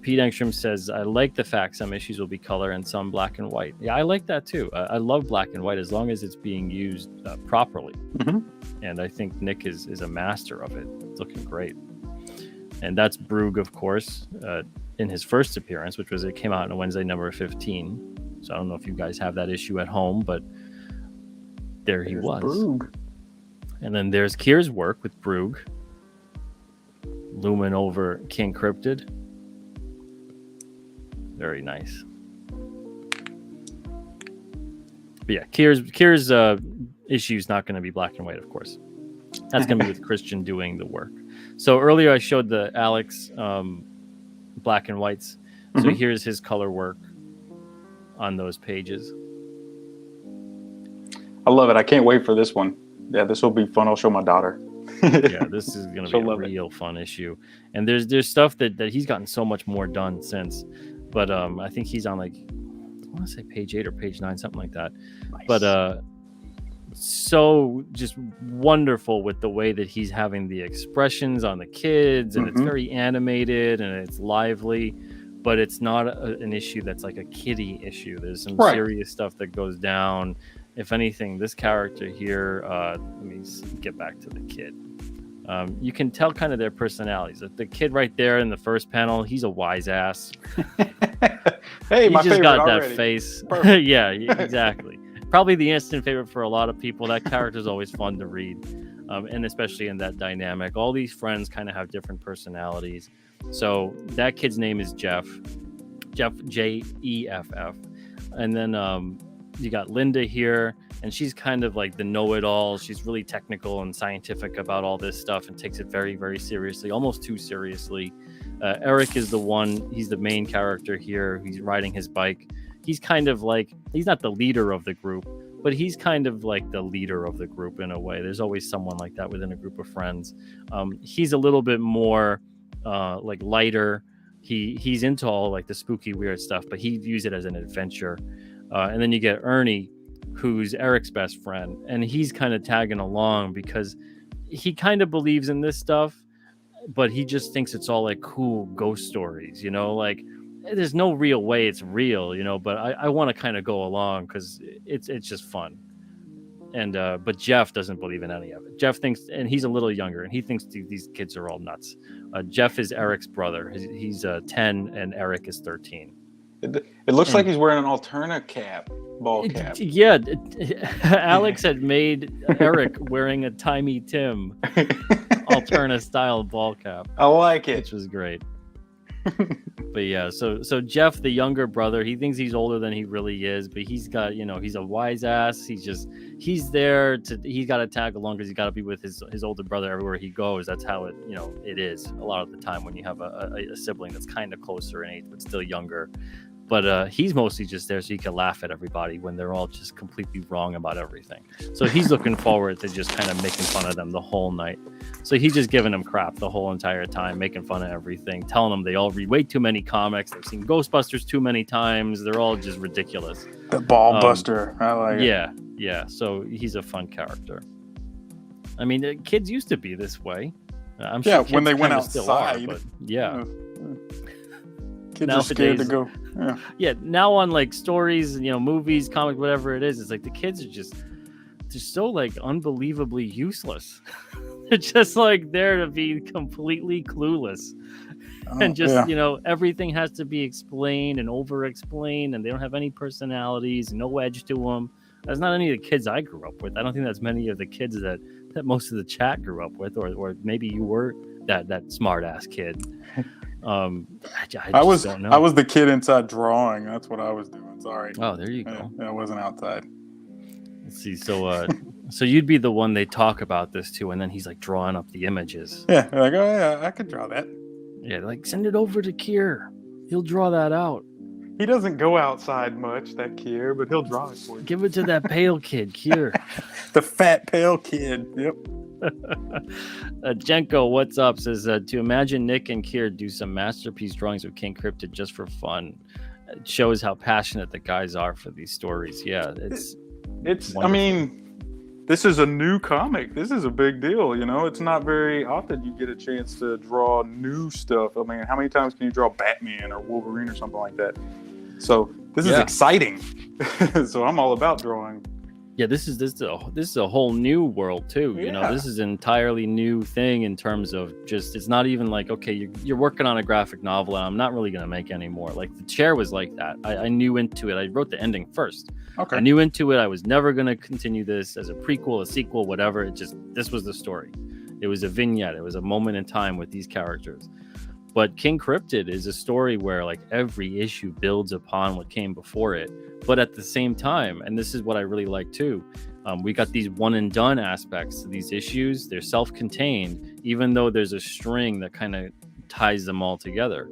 Pete Engstrom says, "I like the fact some issues will be color and some black and white." Yeah, I like that too. I love black and white as long as it's being used properly. And I think Nick is a master of it. It's looking great. And that's Brugge, of course, in his first appearance, which was it came out on Wednesday, number 15. So I don't know if you guys have that issue at home, but there's he was. Brugge. And then there's Kier's work with Brugge, looming over King Cryptid. Very nice. But yeah, Kier's issue is not going to be black and white, of course. That's going to be with Christian doing the work. So earlier I showed the Alex black and whites. So here's his color work on those pages. I love it. I can't wait for this one. Yeah, this will be fun. I'll show my daughter. Yeah, this is going to be a real fun issue. And there's stuff that he's gotten so much more done since. But I think he's on like, I want to say page 8 or page 9, something like that. Nice. But so just wonderful with the way that he's having the expressions on the kids, and it's very animated and it's lively, but it's not an issue that's like a kiddie issue. There's some serious stuff that goes down. If anything, this character here, let me get back to the kid. You can tell kind of their personalities. The kid right there in the first panel, he's a wise ass. Hey, he my just favorite got already. That face. Yeah, exactly. Probably the instant favorite for a lot of people. That character is always fun to read, and especially in that dynamic. All these friends kind of have different personalities. So that kid's name is Jeff, Jeff, and then you got Linda here, and she's kind of like the know-it-all. She's really technical and scientific about all this stuff and takes it very, very seriously, almost too seriously. Eric is the one, he's the main character here. He's riding his bike. He's kind of like, he's not the leader of the group, but he's kind of like the leader of the group in a way. There's always someone like that within a group of friends. He's a little bit more like lighter. He's into all like the spooky, weird stuff, but he views it as an adventure. And then you get Ernie, who's Eric's best friend, and he's kind of tagging along because he kind of believes in this stuff, but he just thinks it's all like cool ghost stories, like there's no real way it's real, but I want to kind of go along because it's just fun. And but Jeff doesn't believe in any of it. Jeff thinks, and he's a little younger, and he thinks these kids are all nuts. Jeff is Eric's brother. He's 10 and Eric is 13. It looks like he's wearing an Alterna ball cap. Yeah, Alex had made Eric wearing a Tiny Tim Alterna style ball cap. I like it. Which was great. But yeah, so Jeff, the younger brother, he thinks he's older than he really is, but he's got, he's a wise ass. He's there he's got to tag along because he's got to be with his older brother everywhere he goes. That's how it, it is a lot of the time when you have a sibling that's kind of closer in age, but still younger. But he's mostly just there so he can laugh at everybody when they're all just completely wrong about everything. So he's looking forward to just kind of making fun of them the whole night. So he's just giving them crap the whole entire time, making fun of everything, telling them they all read way too many comics. They've seen Ghostbusters too many times. They're all just ridiculous. The ball buster. I like it. Yeah. So he's a fun character. I mean, kids used to be this way. I'm sure when they went outside. But yeah. Kids nowadays, are scared to go. Yeah. Now on like stories, movies, comics, whatever it is, it's like the kids are just so like unbelievably useless. They're just like there to be completely clueless. And just, everything has to be explained and over-explained, and they don't have any personalities, no edge to them. That's not any of the kids I grew up with. I don't think that's many of the kids that most of the chat grew up with, or maybe you were that smart-ass kid. I was the kid inside drawing. That's what I was doing. Sorry. Oh, there you go. I wasn't outside. Let's see. So you'd be the one they talk about this to, and then he's like drawing up the images. Yeah, like, oh yeah, I could draw that. Yeah, like send it over to Kier. He'll draw that out. He doesn't go outside much, that Kier, but he'll draw it for you. Give it to that pale kid, Kier. The fat pale kid. Yep. Jenko, what's up? Says to imagine Nick and Kier do some masterpiece drawings of King Cryptid just for fun. It shows how passionate the guys are for these stories. Yeah, it's wonderful. I mean, this is a new comic. This is a big deal. It's not very often you get a chance to draw new stuff. I mean, how many times can you draw Batman or Wolverine or something like that? So this is exciting. So I'm all about drawing. Yeah, this is a whole new world too. This is an entirely new thing in terms of just, it's not even like, okay, you're working on a graphic novel and I'm not really going to make any more. Like the chair was like that. I knew into it. I wrote the ending first. Okay. I knew into it. I was never going to continue this as a prequel, a sequel, whatever. This was the story. It was a vignette. It was a moment in time with these characters. But King Cryptid is a story where like every issue builds upon what came before it. But at the same time, and this is what I really like too, we got these one and done aspects to these issues. They're self-contained, even though there's a string that kind of ties them all together.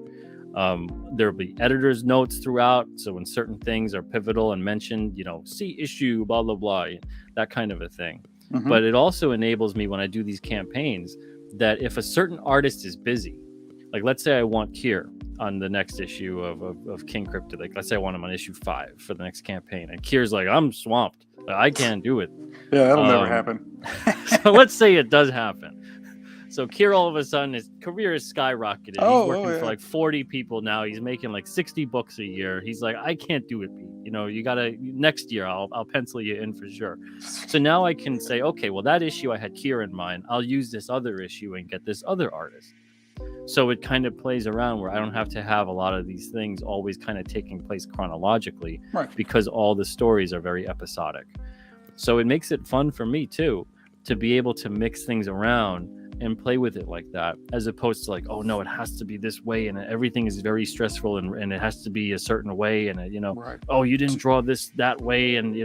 There'll be editor's notes throughout. So when certain things are pivotal and mentioned, see issue, blah, blah, blah, that kind of a thing. Mm-hmm. But it also enables me when I do these campaigns that if a certain artist is busy, like let's say I want Kier on the next issue of King Cryptid. Like let's say I want him on issue 5 for the next campaign. And Kier's like, I'm swamped. I can't do it. Yeah, that'll never happen. So let's say it does happen. So Kier all of a sudden his career is skyrocketed. He's working for like 40 people now. He's making like 60 books a year. He's like, I can't do it, Pete. You gotta next year I'll pencil you in for sure. So now I can say, okay, well that issue I had Kier in mind. I'll use this other issue and get this other artist. So it kind of plays around where I don't have to have a lot of these things always kind of taking place chronologically, right? Because all the stories are very episodic. So it makes it fun for me too, to be able to mix things around and play with it like that, as opposed to like, oh no, it has to be this way and everything is very stressful and it has to be a certain way and right. Oh, you didn't draw this that way, and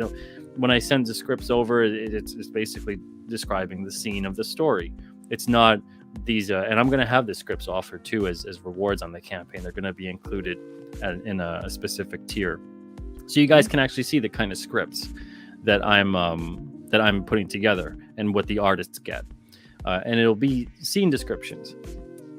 when I send the scripts over, it's basically describing the scene of the story. It's not these and I'm going to have the scripts offered too as rewards on the campaign. They're going to be included in a specific tier, so you guys can actually see the kind of scripts that I'm putting together and what the artists get, and it'll be scene descriptions.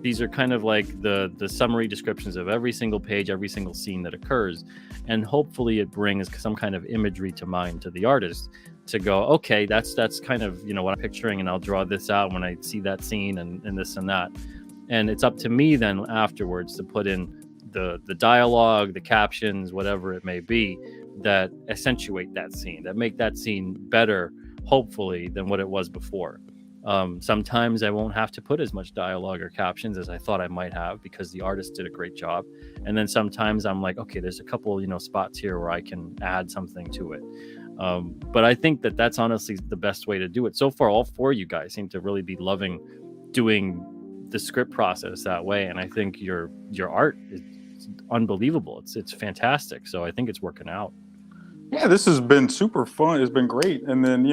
These are kind of like the summary descriptions of every single page, every single scene that occurs, and hopefully it brings some kind of imagery to mind to the artist to go, okay, that's kind of what I'm picturing, and I'll draw this out when I see that scene and this and that. And it's up to me then afterwards to put in the dialogue, the captions, whatever it may be, that accentuate that scene, that make that scene better, hopefully, than what it was before. Sometimes I won't have to put as much dialogue or captions as I thought I might have because the artist did a great job. And then sometimes I'm like, okay, there's a couple, spots here where I can add something to it. But I think that's honestly the best way to do it. So far, all 4 of you guys seem to really be loving doing the script process that way. And I think your art unbelievable. It's fantastic. So I think it's working out. Yeah, this has been super fun. It's been great. And then,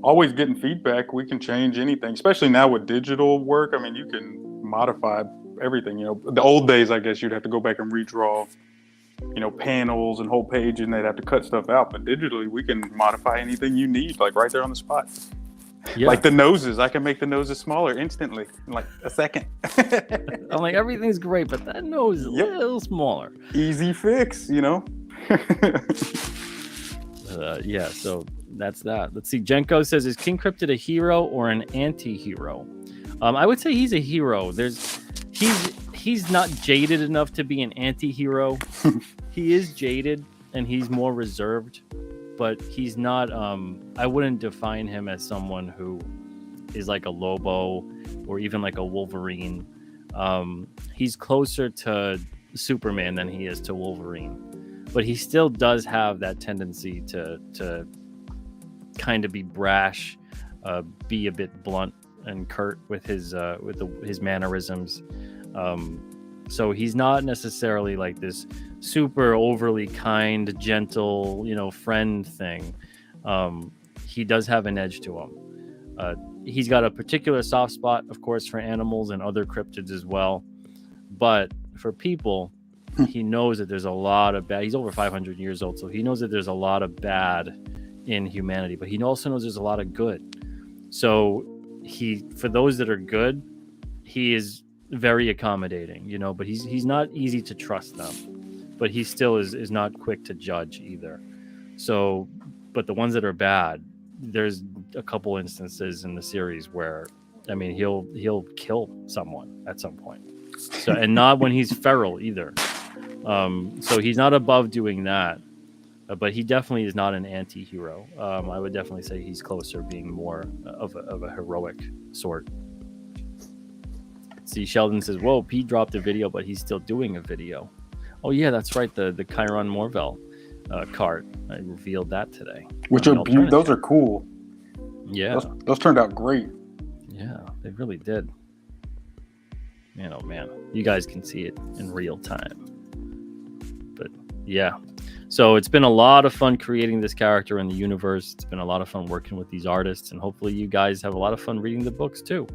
always getting feedback. We can change anything, especially now with digital work. I mean, you can modify everything. The old days, I guess you'd have to go back and redraw, panels and whole pages, and they'd have to cut stuff out. But digitally, we can modify anything you need, like right there on the spot. Yeah. Like the noses, I can make the noses smaller instantly in like a second. I'm like, everything's great, but that nose is a little smaller. Easy fix, Yeah, so that's that. Let's see. Jenko says, is King Cryptid a hero or an anti-hero? I would say he's a hero. He's not jaded enough to be an anti-hero. He is jaded and he's more reserved, but he's not. I wouldn't define him as someone who is like a Lobo or even like a Wolverine. He's closer to Superman than he is to Wolverine, but he still does have that tendency to kind of be brash, be a bit blunt and curt with his mannerisms. So he's not necessarily like this super overly kind, gentle, friend thing. He does have an edge to him. He's got a particular soft spot, of course, for animals and other cryptids as well. But for people, he knows that there's a lot of bad. He's over 500 years old, so he knows that there's a lot of bad in humanity, but he also knows there's a lot of good. So for those that are good, he is very accommodating, but he's not easy to trust them, but he still is not quick to judge either. So, but the ones that are bad, there's a couple instances in the series where, I mean, he'll kill someone at some point. So, and not when he's feral either. So he's not above doing that, but he definitely is not an anti-hero. I would definitely say he's closer, being more of a heroic sort. See, Sheldon says, whoa, Pete dropped a video, but he's still doing a video. Oh, yeah, that's right. The Chiron Morvel cart. I revealed that today. Which are beautiful. Those are cool. Yeah. Those turned out great. Yeah, they really did. Man, oh, man. You guys can see it in real time. But, yeah. So it's been a lot of fun creating this character in the universe. It's been a lot of fun working with these artists. And hopefully you guys have a lot of fun reading the books, too.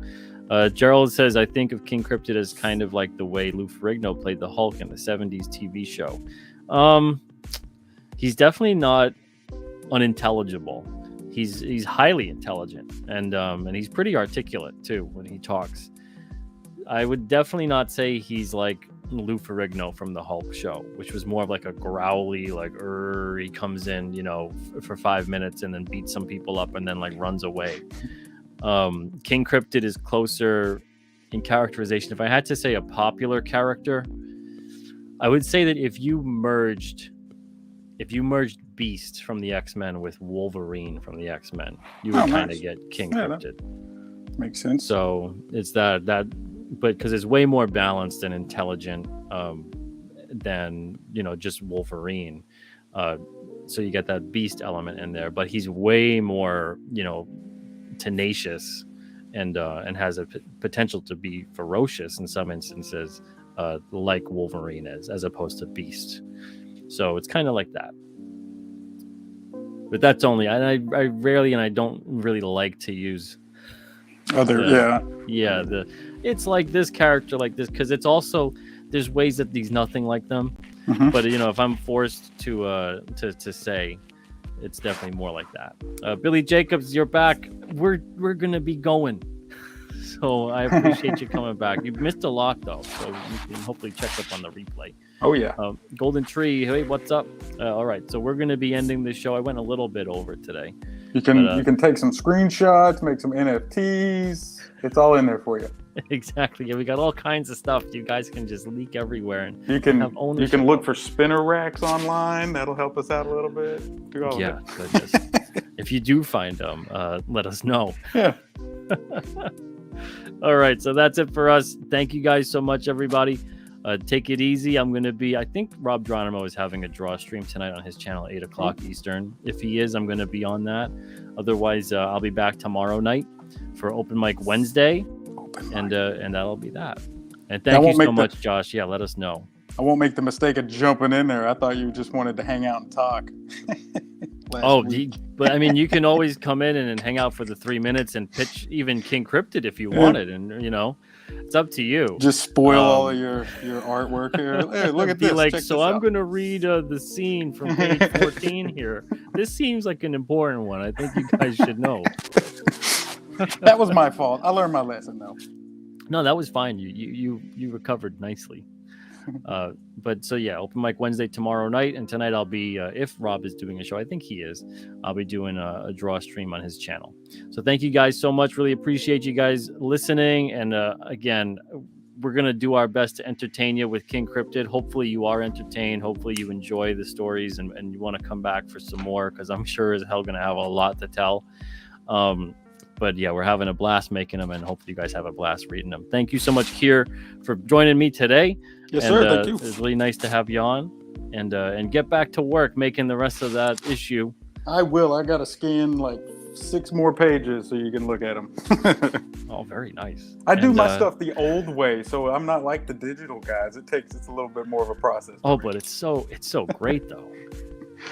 Gerald says, I think of King Cryptid as kind of like the way Lou Ferrigno played the Hulk in the 70s TV show. He's definitely not unintelligible. He's highly intelligent, and he's pretty articulate too when he talks. I would definitely not say he's like Lou Ferrigno from the Hulk show, which was more of like a growly, like he comes in, for 5 minutes and then beats some people up and then like runs away. King Cryptid is closer in characterization. If I had to say a popular character, I would say that if you merged Beast from the X-Men with Wolverine from the X-Men, you would kind of get King Cryptid. Makes sense. So it's that, but because it's way more balanced and intelligent than just Wolverine. So you get that Beast element in there, but he's way more tenacious and has a potential to be ferocious in some instances, like Wolverine is, as opposed to Beast. So it's kind of like that. But that's only, and I rarely, and I don't really like to use it's like this character like this, because it's also, there's ways that he's nothing like them. Mm-hmm. But if I'm forced to say, it's definitely more like that. Billy Jacobs, you're back. We're gonna be going, so I appreciate you coming back. You've missed a lot though, so you can hopefully check up on the replay. Oh yeah. Golden Tree, hey, what's up? All right, so we're gonna be ending the show. I went a little bit over today. You can take some screenshots, make some NFTs. It's all in there for you. Exactly. Yeah, we got all kinds of stuff. You guys can just leak everywhere, and you can look for spinner racks online. That'll help us out a little bit. Goodness. If you do find them, let us know. Yeah. All right, so that's it for us. Thank you guys so much, everybody. Take it easy. I think Rob Geronimo is having a draw stream tonight on his channel, 8 o'clock Eastern. If he is, I'm going to be on that. Otherwise, I'll be back tomorrow night for Open Mic Wednesday. And that'll be that. And thank you so much, Josh. Yeah, let us know. I won't make the mistake of jumping in there. I thought you just wanted to hang out and talk. But I mean, you can always come in and hang out for the 3 minutes and pitch even King Cryptid if you wanted, and you know, it's up to you. Just spoil all of your artwork here. Hey, look at be this. Like, so I'm going to read the scene from page 14 here. This seems like an important one. I think you guys should know. That was my fault. I learned my lesson though. No, that was fine. You recovered nicely. But so yeah, open mic Wednesday tomorrow night, and tonight I'll be if Rob is doing a show, I think he is, I'll be doing a draw stream on his channel. So thank you guys so much. Really appreciate you guys listening, and again, we're gonna do our best to entertain you with King Cryptid. Hopefully you are entertained, hopefully you enjoy the stories, and you want to come back for some more, because I'm sure as hell gonna have a lot to tell. But yeah, we're having a blast making them, and hopefully you guys have a blast reading them. Thank you so much, Kier, for joining me today. Yes, sir. Thank you. It was really nice to have you on, and get back to work making the rest of that issue. I will. I got to scan like 6 more pages so you can look at them. Oh, very nice. I do my stuff the old way, so I'm not like the digital guys. It's a little bit more of a process. Oh, but it's so great though.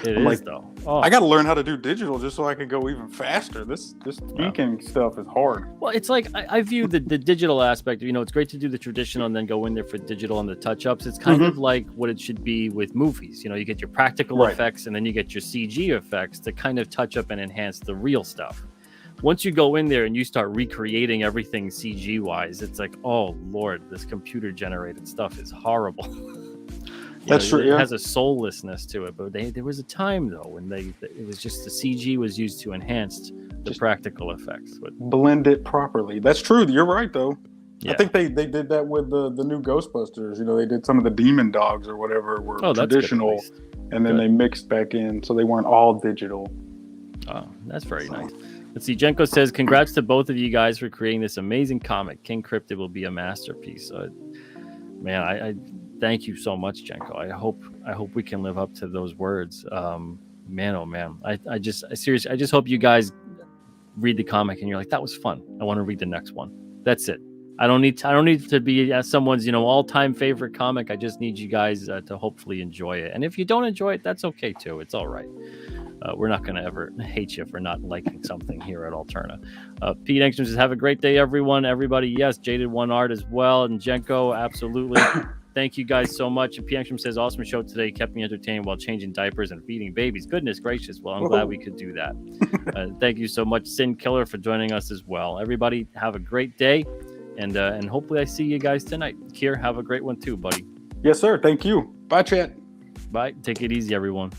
It is though. Oh. I got to learn how to do digital just so I can go even faster. This inking stuff is hard. Well, it's like I view the digital aspect. You know, it's great to do the traditional and then go in there for digital and the touch-ups. It's kind of like what it should be with movies. You know, you get your practical effects and then you get your CG effects to kind of touch up and enhance the real stuff. Once you go in there and you start recreating everything CG-wise, it's like, oh, Lord, this computer-generated stuff is horrible. That's true. It has a soullessness to it, but there was a time though when it was just the CG was used to enhance the practical effects. Blend it properly. That's true. You're right though. Yeah. I think they did that with the new Ghostbusters. You know, they did some of the demon dogs or whatever were traditional, and then they mixed back in, so they weren't all digital. Oh, that's very nice. Let's see. Jenko says, "Congrats to both of you guys for creating this amazing comic. King Cryptid will be a masterpiece." Man, I thank you so much, Jenko. I hope we can live up to those words. Man, oh man, I just hope you guys read the comic and you're like, that was fun. I want to read the next one. That's it. I don't need to be someone's all-time favorite comic. I just need you guys to hopefully enjoy it. And if you don't enjoy it, that's okay too. It's all right. We're not going to ever hate you for not liking something here at Alterna. Pete Engstrom says, have a great day, everyone. Everybody, yes. Jaded One Art as well. And Jenko, absolutely. Thank you guys so much. And P. Engstrom says, awesome show today. Kept me entertained while changing diapers and feeding babies. Goodness gracious. Well, I'm glad we could do that. Thank you so much, Sin Killer, for joining us as well. Everybody, have a great day. And hopefully I see you guys tonight. Kier, have a great one too, buddy. Yes, sir. Thank you. Bye, chat. Bye. Take it easy, everyone.